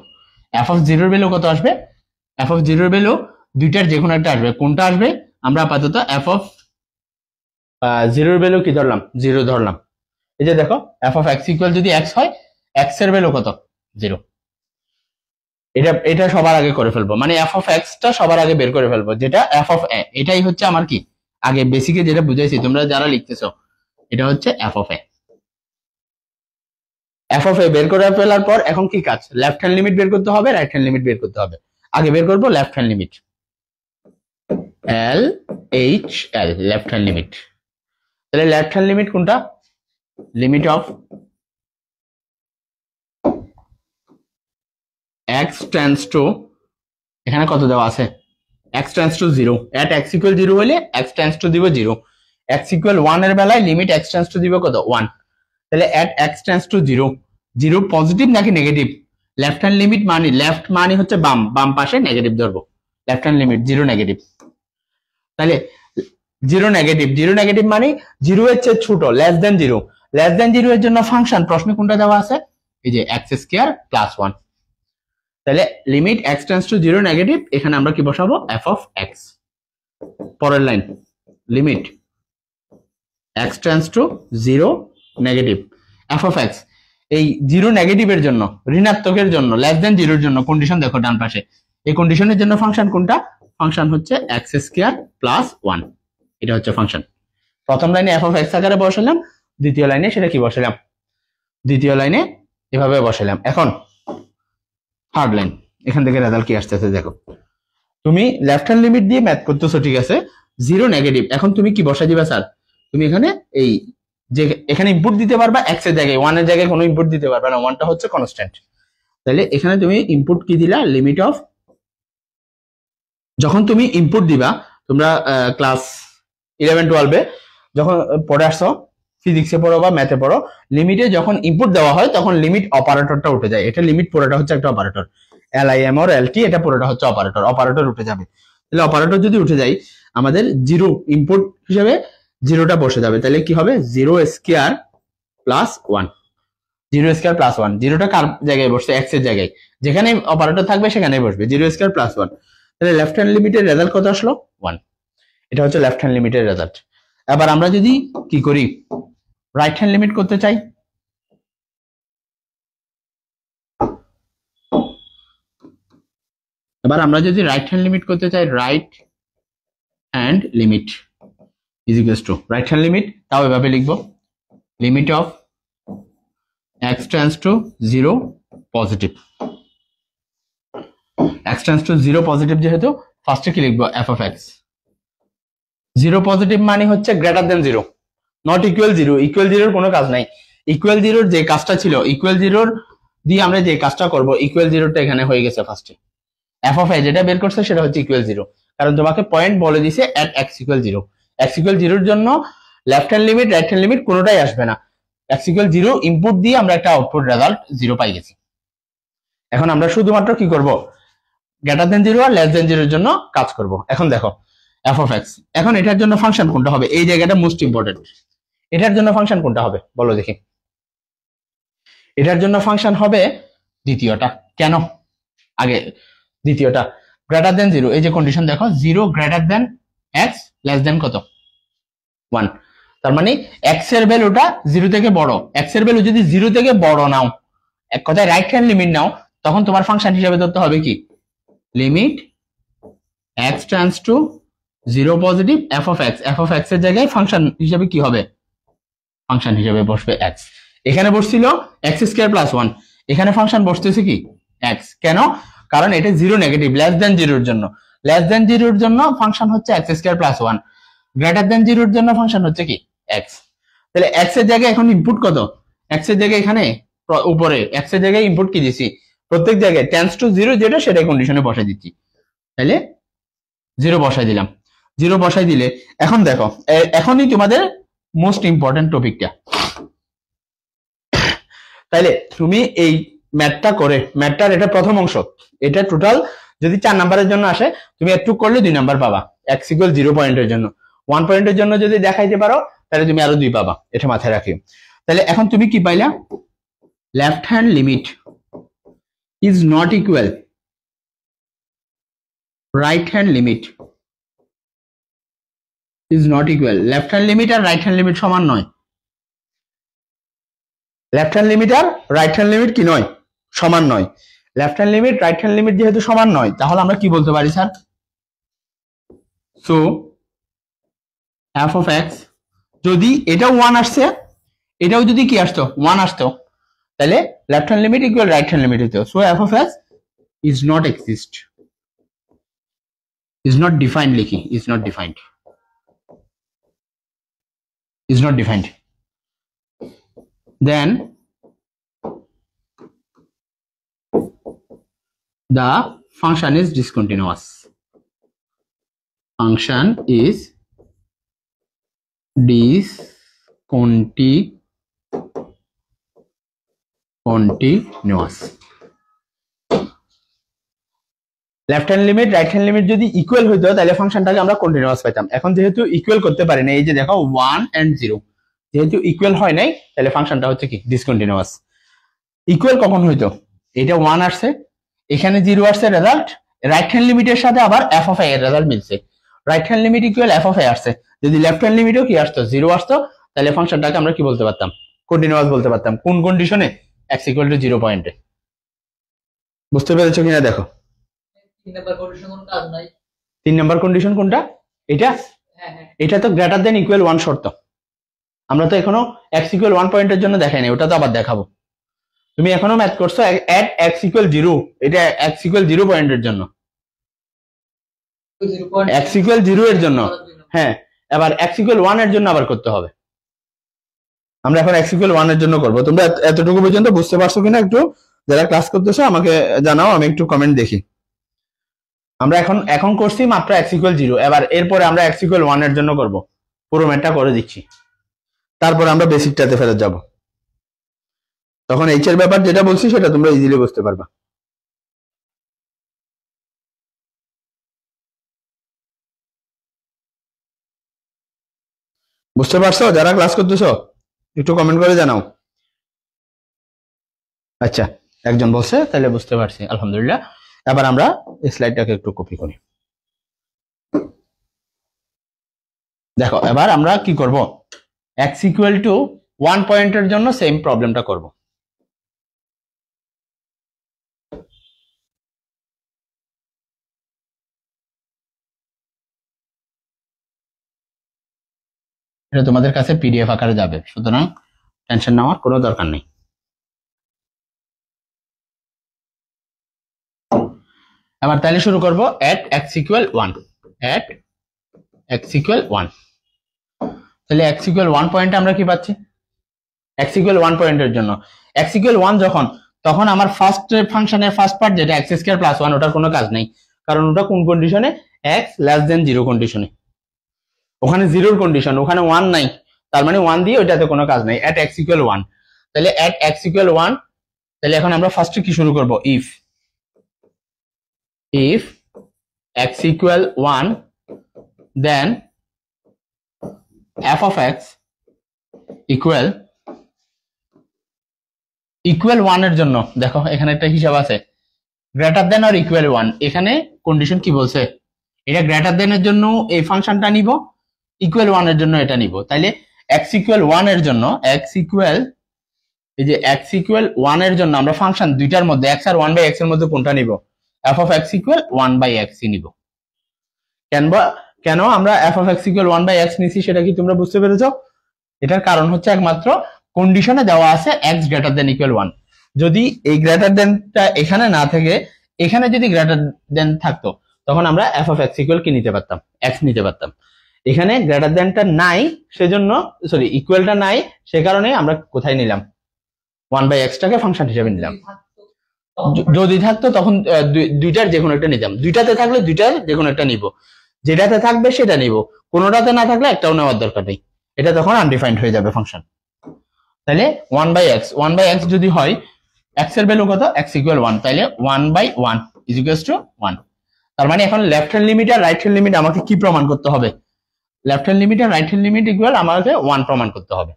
f of 0 এর ভ্যালু কত আসবে? f of 0 এর ভ্যালু দুইটার যে কোনো একটা আসবে, কোনটা আসবে? আমরা আপাতত f of 0 এর ভ্যালু কি ধরলাম? 0 ধরলাম। এই যে দেখো f of x equal যদি x হয়, x এর ভ্যালু কত? 0। এটা সবার আগে করে ফেলবো, মানে f of x টা সবার আগে বের করে ফেলবো, যেটা f of a। এটাই হচ্ছে আমার কি আগে বেসিকে যেটা বুঝাইছি, তোমরা যারা লিখতেছো এটা হচ্ছে f of a। f of a বের করে ফেলার পর এখন কি কাজ? লেফট হ্যান্ড লিমিট বের করতে হবে, রাইট হ্যান্ড লিমিট বের করতে হবে। আগে বের করবো left hand limit, LHL left hand limit. তাহলে লেফট হ্যান্ড লিমিট কোনটা? Limit of x tends two, এখানে কত দেওয়া আছে? x tends two 0, at x equal 0 হলে x টেন্ডস টু দিব 0, x equal 1 এর বেলায় লিমিট x টেন্ডস টু দিব কত? 1। তাহলে at x tends two 0, 0 positive নাকি নেগেটিভ? লেফট হ্যান্ড লিমিট মানে লেফট মানে হচ্ছে বাম, বাম পাশে নেগেটিভ ধরবো। লেফট হ্যান্ড লিমিট 0 নেগেটিভ, তাহলে 0 নেগেটিভ, 0 নেগেটিভ মানে 0 এর চেয়ে ছোট, লেস দেন 0। লেস দেন 0 এর জন্য ফাংশন প্রশ্নে কোনটা দেওয়া আছে? এই যে x স্কয়ার প্লাস 1। তাহলে limit x tends two 0 negative, এখানে আমরা কি বসাবো? f of x। পরের line limit x tends two 0 negative, f of x। এই 0 নেগেটিভের জন্য, ঋণাত্মকের জন্য, লেস দেন 0 এর জন্য কন্ডিশন দেখো ডান পাশে, এই কন্ডিশনের জন্য ফাংশন কোনটা? ফাংশন হচ্ছে x স্কয়ার প্লাস 1, এটা হচ্ছে ফাংশন। প্রথম লাইনে এফ অফ এক্স আকারে বসালাম, দ্বিতীয় লাইনে সেটা কি বসালাম, দ্বিতীয় লাইনে এভাবে বসালাম। এখন থার্ড লাইন, এখান থেকে রেজাল্ট কি আসতেছে দেখো। তুমি লেফট হ্যান্ড লিমিট দিয়ে ম্যাথ করতেছো, ঠিক আছে, জিরো নেগেটিভ। এখন তুমি কি বসা দিবা স্যার, তুমি এখানে এই যে এখানে ইনপুট দিতে পারবা এক্স এর জায়গায়, ওয়ান এর জায়গায় কোনো ইনপুট দিতে পারবা না, ওয়ানটা হচ্ছে কনস্ট্যান্ট। তাহলে এখানে তুমি ইনপুট কি দিলা, লিমিট অফ, যখন তুমি ইনপুট দিবা, তোমরা ক্লাস 11-12 যখন পড়ে আসছো, ফিজিক্সে পড়ো বা ম্যাথে পড়ো, লিমিটে যখন ইনপুট দেওয়া হয় তখন লিমিট অপারেটরটা উঠে যায়। এটা লিমিট পুরোটা হচ্ছে একটা অপারেটর, LIM or LT, এটা পুরোটা হচ্ছে অপারেটর, অপারেটর উঠে যাবে। তাহলে অপারেটর যদি উঠে যায়, আমাদের জিরো ইনপুট হিসেবে জিরোটা বসে যাবে। তাহলে কি হবে, 0² + 1, 0² + 1, জিরোটা কার জায়গায় বসছে, এক্স এর জায়গায়, যেখানে অপারেটর থাকবে সেখানেই বসবে, 0² + 1। তাহলে লেফট হ্যান্ড লিমিটের রেজাল্ট কত আসলো, 1। এটা হচ্ছে লেফট হ্যান্ড লিমিটের রেজাল্ট। এবার আমরা যদি কি করি, রাইট হ্যান্ড লিমিট করতে চাই, এবার আমরা যদি রাইট হ্যান্ড লিমিট করতে চাই, right hand limit is equals two, right hand limit তাও এভাবে লিখবো, limit of x tends two 0 positive, x tends two 0 positive, যেহেতু ফার্স্টে কি লিখবো, f of x। 0 পজিটিভ মানে হচ্ছে greater than 0, not equal 0। Equal 0 কোনো কাজ নাই, ইকুয়াল 0 যে কাজটা ছিল, ইকুয়াল 0 দিয়ে আমরা যে কাজটা করব, ইকুয়াল 0টা এখানে হয়ে গেছে ফার্স্টে। f of a যেটা বের করছে সেটা হচ্ছে ইকুয়াল 0, কারণ তোমাকে পয়েন্ট বলে দিছে at x = 0। x = 0 এর জন্য left hand limit right hand limit কোনোটাই আসবে না, x = 0 ইনপুট দিয়ে আমরা একটা আউটপুট রেজাল্ট 0 পাই গেছি। এখন আমরা শুধুমাত্র কি করব, গ্রেটার দেন 0 আর লেস দেন 0 এর জন্য কাজ করব। এখন দেখো f of x, এখন এটার জন্য ফাংশন কোনটা হবে, এই জায়গাটা মোস্ট ইম্পর্টেন্ট। এটার জন্য ফাংশন কোনটা হবে বলো দেখি, এটার জন্য ফাংশন হবে দ্বিতীয়টা। কেন আগে দ্বিতীয়টা, গ্রেটার দেন 0, এই যে কন্ডিশন দেখো, 0 গ্রেটার দেন x লেস দেন কত, 1। তার মানে x এর ভ্যালুটা 0 থেকে বড়, x এর ভ্যালু যদি 0 থেকে বড় নাও, এক কথায় রাইট হ্যান্ড লিমিট নাও, তখন তোমার ফাংশন হিসেবে ধরতে হবে কি, limit x tends two 0 positive f of x। f of x এর জায়গায় ফাংশন হিসেবে কি হবে, ফাংশন হিসেবে বসবে x। এখানে বসছিল x² + 1, এখানে ফাংশন বসতেছে কি x। কেন, কারণ এটা 0 নেগেটিভ, লেস দেন 0 এর জন্য, লেস দেন 0 এর জন্য ফাংশন হচ্ছে x² + 1, গ্রেটার দেন 0 এর জন্য ফাংশন হচ্ছে কি x। তাহলে x এর জায়গায় এখন ইনপুট কত, x এর জায়গায় এখানে উপরে x এর জায়গায় ইনপুট কি দিছি, প্রত্যেক জায়গায় টেন্ডস টু 0 যেটা সেটাই কন্ডিশনে বসাই দিচ্ছি। তাহলে 0 বসাই দিলাম, 0 বসাই দিলে এখন দেখো, এখনই তোমাদের মোস্ট ইম্পর্টেন্ট টপিকটা। তাইলে তুমি এই ম্যাথটা করে, ম্যাথটার এটা প্রথম অংশ, এটা টোটাল যদি 4 নাম্বারের জন্য আসে, তুমি একটু করলে 2 নাম্বার পাবা, x = 0 পয়েন্টের জন্য। 1 পয়েন্টের জন্য যদি দেখাইতে পারো তাহলে তুমি আরো 2 পাবা, এটা মাথায় রাখিও। তাহলে এখন তুমি কি পাইলা, left hand limit is not equal right hand limit, is not equal, left hand limit আর রাইট হ্যান্ড লিমিট সমান নয়। লেফট হ্যান্ড লিমিট আর রাইট হ্যান্ড লিমিট কি নয়, সমান নয়। Left hand limit right hand limit যেহেতু সমান নয়, তাহলে আমরা কি বলতে পারি sir, so f of x, যদি এটাও 1 আসছে, এটাও যদি কি আসতো 1 আসতো, তাহলে left hand limit equal right hand limit হতো। So f of x is not exist, is not defined, লিখি is not defined, is not defined, then the function is discontinuous, function is discontinuous। Left hand limit right hand limit যদি equal হইতো তাহলে ফাংশনটাকে আমরা continuous পাইতাম। এখন যেহেতু equal করতে পারি না, এই যে দেখো 1 and 0 যেহেতু ইকুয়াল হয় নাই, তাহলে ফাংশনটা হচ্ছে কি ডিসকন্টিনিউয়াস। ইকুয়াল কখন হইতো, এটা 1 আসছে, এখানে 0 আসছে, রেজাল্ট রাইট হ্যান্ড লিমিটের সাথে আবার f of a এর রেজাল্ট মিলছে, right hand limit equal f of a আসছে। যদি লেফট হ্যান্ড লিমিটও কি আসতো 0 আসতো, তাহলে ফাংশনটাকে আমরা কি বলতে পারতাম, কন্টিনিউয়াস বলতে পারতাম। কোন কন্ডিশনে, x = 0 পয়েন্টে। বুঝতে পেরেছো কিনা দেখো, 3 নাম্বার কন্ডিশন কোনো কাজ নাই। 3 নাম্বার কন্ডিশন কোনটা, এটা এটা তো গ্রেটার দেন ইকুয়াল 1 শর্ত। আমরা তো এখনো x ইকুয়াল 1 পয়েন্টের জন্য দেখাইনি, ওটা তো আবার দেখাবো। তুমি এখনো ম্যাথ করছো এট x ইকুয়াল 0, এটা x ইকুয়াল 0 পয়েন্টের জন্য, x ইকুয়াল 0 এর জন্য। হ্যাঁ, এবার x ইকুয়াল 1 এর জন্য আবার করতে হবে। আমরা এখন x ইকুয়াল 1 এর জন্য করব। তোমরা এতটুকু পর্যন্ত বুঝতে পারছো কিনা একটু যারা ক্লাস করতেছো আমাকে জানাও, আমি একটু কমেন্ট দেখি। আমরা এখন করছি মাত্র x ইকুয়াল 0, এবার এরপরে আমরা x ইকুয়াল 1 এর জন্য করব। পুরো ম্যাথটা করে দিচ্ছি, তারপর আমরা বেসিকটাতে ফেরত যাব। তখন h এর ব্যাপার যেটা বলছি সেটা তোমরা ইজিলি বুঝতে পারবা। বুঝতে পারছো যারা ক্লাস করতেছো? একটু কমেন্ট করে জানাও। আচ্ছা, একজন বলছে, তাহলে বুঝতে পারছি, আলহামদুলিল্লাহ। এবার আমরা এই স্লাইডটাকে একটু কপি করি। দেখো এবার আমরা কি করব, x ইকুয়াল টু 1 পয়েন্টের জন্য সেম প্রবলেমটা করব। এটা তোমাদের কাছে পিডিএফ আকারে যাবে, সুতরাং টেনশন নেওয়ার কোনো দরকার নেই। এবার তাহলে শুরু করব at x equal 1, at x equal 1। তাহলে x ইকুয়াল 1 পয়েন্টে আমরা কি পাচ্ছি, x ইকুয়াল 1 পয়েন্টের জন্য x ইকুয়াল 1 যখন, তখন আমার ফার্স্ট ফাংশনের ফার্স্ট পার্ট যেটা x স্কয়ার প্লাস 1, ওটার কোনো কাজ নেই, কারণ ওটা কোন কন্ডিশনে, x লেস দেন 0 কন্ডিশনে। ওখানে 0 কন্ডিশন, ওখানে 1 নাই, তার মানে 1 দিয়ে ওইটাতে কোনো কাজ নাই। at x ইকুয়াল 1, তাহলে at x ইকুয়াল 1, তাহলে এখন আমরা ফার্স্টে কি শুরু করব, if x equal 1 then f of x equal 1 এর জন্য, দেখো এখানে একটা হিসাব আছে, গ্রেটার দেন অর ইকুয়াল 1। এখানে কন্ডিশন কি বলছে, এটা গ্রেটার দেন এর জন্য এই ফাংশনটা নিব, ইকুয়াল 1 এর জন্য এটা নিব। তাইলে x ইকুয়াল 1 এর জন্য, x ইকুয়াল, এই যে x ইকুয়াল 1 এর জন্য আমরা ফাংশন দুইটার মধ্যে x আর 1/x এর মধ্যে কোনটা নিব, f of x equal 1/x নিব। কেন আমরা f of x equal 1/x নিছি সেটা কি তোমরা বুঝতে পেরেছো? এটার কারণ হচ্ছে একমাত্র কন্ডিশনে দেওয়া আছে x গ্রেটার দেন ইকুয়াল 1। যদি এই গ্রেটার দেনটা এখানে না থেকে এখানে যদি গ্রেটার দেন থাকতো, তখন আমরা f of x ইকুয়াল কি নিতে পারতাম, x নিতে পারতাম। এখানে গ্রেটার দেনটা নাই, সেজন্য সরি ইকুয়ালটা নাই, সে কারণে আমরা কোথায় নিলাম, 1/x টাকে ফাংশন হিসেবে নিলাম। যদি থাকতো তখন দুইটার যে কোনো একটা নিতাম, দুইটাতে থাকলে দুইটার যে কোনো একটা নিব, যেটাতে থাকবে সেটা নিব, কোনোটাতে না থাকলে একটাও নেওয়ার দরকার নেই, এটা তখন আনডিফাইন্ড হয়ে যাবে ফাংশন। তাহলে 1/x যদি হয়, x এর ভ্যালু কত, x ইকুয়াল 1, তাহলে 1/1 ইজ ইকুয়ালস টু 1। তার মানে এখন লেফট হ্যান্ড লিমিট আর রাইট হ্যান্ড লিমিট আমাকে কি প্রমাণ করতে হবে, লেফট হ্যান্ড লিমিট আর রাইট হ্যান্ড লিমিট ইকুয়াল আমাকে 1 প্রমাণ করতে হবে।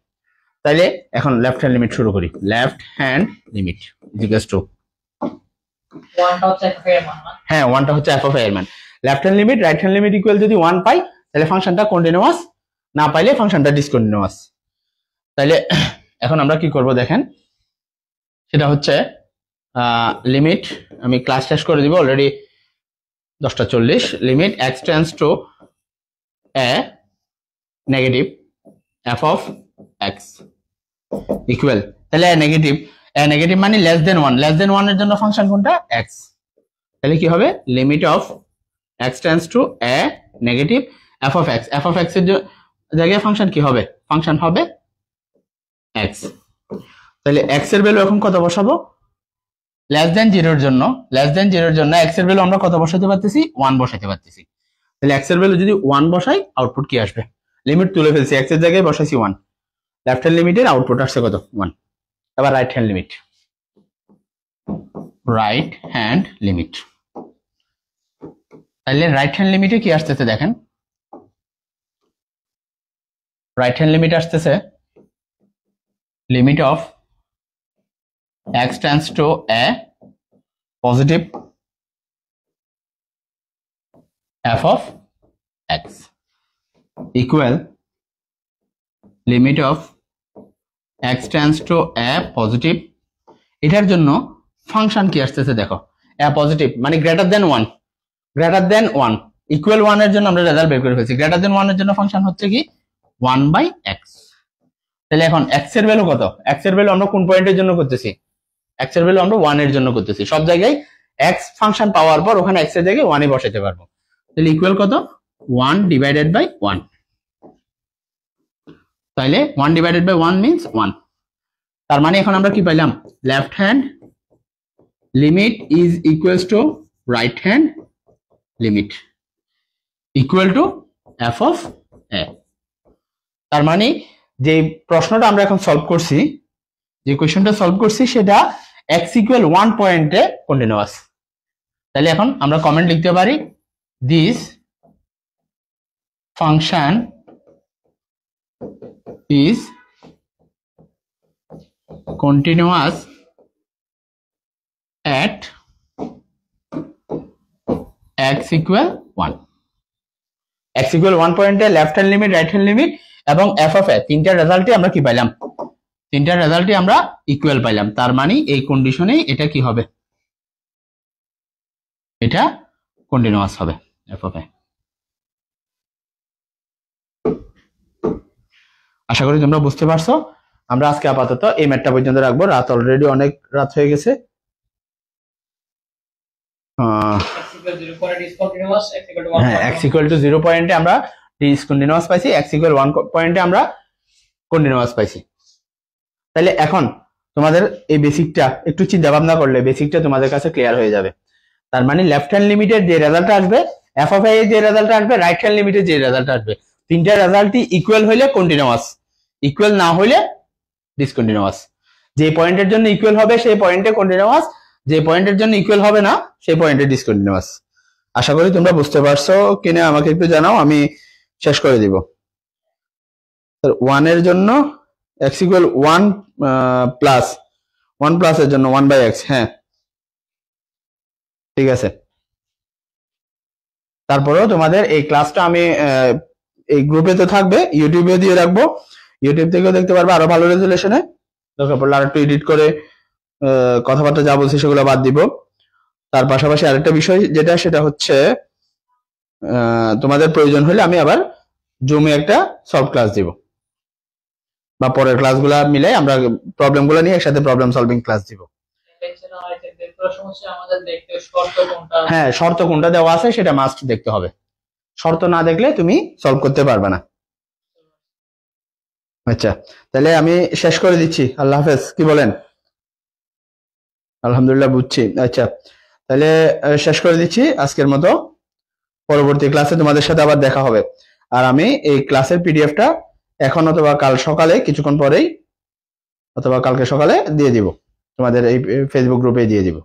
তাহলে এখন লেফট হ্যান্ড লিমিট শুরু করি, left hand limit is equals two, হ্যাঁ 1টা হচ্ছে f of a এর মান। Left hand limit right hand limit equal যদি 1 পাই, তাহলে ফাংশনটা কন্টিনিউয়াস, না পাইলে ফাংশনটা ডিসকন্টিনিউয়াস। তাহলে এখন আমরা কি করব দেখেন, সেটা হচ্ছে লিমিট, আমি ক্লাস শেষ করে দিব, already 10:40। Limit x tends to a negative f of x equal, তাহলে নেগেটিভ মানে লেস দেন 1, লেস দেন 1 এর জন্য ফাংশন কোনটা, x। তাহলে কি হবে, limit of x tends to a negative f of x, f of x এর জায়গায় ফাংশন কি হবে, ফাংশন হবে x। তাহলে x এর ভ্যালু এখন কত বসাবো, লেস দেন 0 এর জন্য, x এর ভ্যালু আমরা কত বসাতে পারতেছি, 1 বসাতে পারতেছি। তাহলে x এর ভ্যালু যদি 1 বসাই, আউটপুট কি আসবে, লিমিট তুলে ফেলছি, x এর জায়গায় বসাইছি 1, লেফট হ্যান্ড লিমিটের আউটপুট আসছে কত, 1। এবার রাইট হ্যান্ড লিমিট, তাহলে রাইট হ্যান্ড লিমিটে কি আসতেছে দেখেন, রাইট হ্যান্ড লিমিট আসতেছে limit of x tends to a positive f of x equal limit of x tends to a positive, এটার জন্য ফাংশন কি আসতেছে দেখো, a পজিটিভ মানে গ্রেটার দেন 1, ইকুয়াল 1 এর জন্য আমরা রেজাল্ট বের করে ফেলছি, গ্রেটার দেন 1 এর জন্য ফাংশন হচ্ছে কি 1/x। তাহলে এখন x এর ভ্যালু কত? x এর ভ্যালু আমরা কোন পয়েন্টের জন্য করতেছি? x এর ভ্যালু আমরা 1 এর জন্য করতেছি, সব জায়গায় x ফাংশন পাওয়ার পর ওখানে x এর জায়গায় 1 ই বসাতে পারবো। তাহলে ইকুয়াল কত? 1/1। তাইলে 1/1 মিন্স 1। তার মানে এখন আমরা কি পাইলাম? Left hand limit is equals two right hand limit equal to f of a। তার মানে যে প্রশ্নটা আমরা এখন সলভ করছি, যে কোশ্চেনটা সলভ করছি সেটা x ইকুয়াল 1 পয়েন্টে কন্টিনিউয়াস। তাহলে এখন আমরা কমেন্ট লিখতে পারি this function is continuous at x equal 1। x equal 1 পয়েন্টে left hand limit, right hand limit এবং f of a, তিনটা রেজাল্টই আমরা কি পাইলাম? তিনটা রেজাল্টই আমরা ইকুয়াল পাইলাম। তার মানে এই কন্ডিশনেই এটা কি হবে? এটা কন্টিনিউয়াস হবে f of a। আশা করি তোমরা বুঝতে পারছো। আমরা আজকে আপাতত এই ম্যাথটা পর্যন্ত রাখবো, রাত অলরেডি অনেক রাত হয়ে গেছে। হ্যাঁ, x equal to 0 পয়েন্টে আমরা ডিসকন্টিনিউয়াস পাইছি, x equal 1 পয়েন্টে আমরা কন্টিনিউয়াস পাইছি। তাহলে এখন তোমাদের এই বেসিকটা একটু চিন্তা ভাবনা করলে বেসিকটা তোমাদের কাছে ক্লিয়ার হয়ে যাবে। তার মানে লেফট হ্যান্ড লিমিটের যে রেজাল্ট আসবে, f of a এর যে রেজাল্ট আসবে, রাইট হ্যান্ড লিমিটের যে রেজাল্ট আসবে, তিনটা রেজাল্টই ইকুয়াল হইলে কন্টিনিউয়াস, ইকুয়াল না হইলে ডিসকন্টিনিউয়াস। যে পয়েন্টের জন্য ইকুয়াল হবে সেই পয়েন্টে কন্টিনিউয়াস, যে পয়েন্টের জন্য ইকুয়াল হবে না সেই পয়েন্টে ডিসকন্টিনিউয়াস। আশা করি তোমরা বুঝতে পারছো কিনা আমাকে একটু জানাও, আমি শেষ করে দিব। 1 এর জন্য x ইকুয়াল 1 প্লাস 1 প্লাস এর জন্য 1/x। হ্যাঁ ঠিক আছে। তারপরেও তোমাদের এই ক্লাসটা আমি এই গ্রুপে তো থাকবে, ইউটিউবে দিয়ে রাখবো, ইউটিউব থেকেও দেখতে পারবে আরো ভালো রেজুলেশনে। দরকার পড়লে আরেকটু এডিট করে কথাবার্তা যা বলছি সেগুলো বাদ দিব। তার পাশাপাশি আরেকটা বিষয় যেটা, সেটা হচ্ছে তোমাদের প্রয়োজন হলে আমি আবার জুমে একটা সলভ ক্লাস দিব, বা পরের ক্লাসগুলা মিলে আমরা প্রবলেমগুলো নিয়ে একসাথে প্রবলেম সলভিং ক্লাস দিব। হ্যাঁ, শর্ত কোনটা দেওয়া আছে সেটা মাস্ট দেখতে হবে, শর্ত না দেখলে তুমি সলভ করতে পারবে না। আচ্ছা, তাহলে আমি শেষ করে দিচ্ছি। আল্লাহ হাফেজ। কি বলেন? আলহামদুলিল্লাহ, বুঝছি। আচ্ছা, তাহলে শেষ করে দিচ্ছি আজকের মতো। পরবর্তী ক্লাসে তোমাদের সাথে আবার দেখা হবে। আর আমি এই ক্লাসের পিডিএফটা এখন অথবা কাল সকালে, কিছুক্ষণ পরেই অথবা কালকে সকালে দিয়ে দিব, তোমাদের এই ফেসবুক গ্রুপে দিয়ে দিব।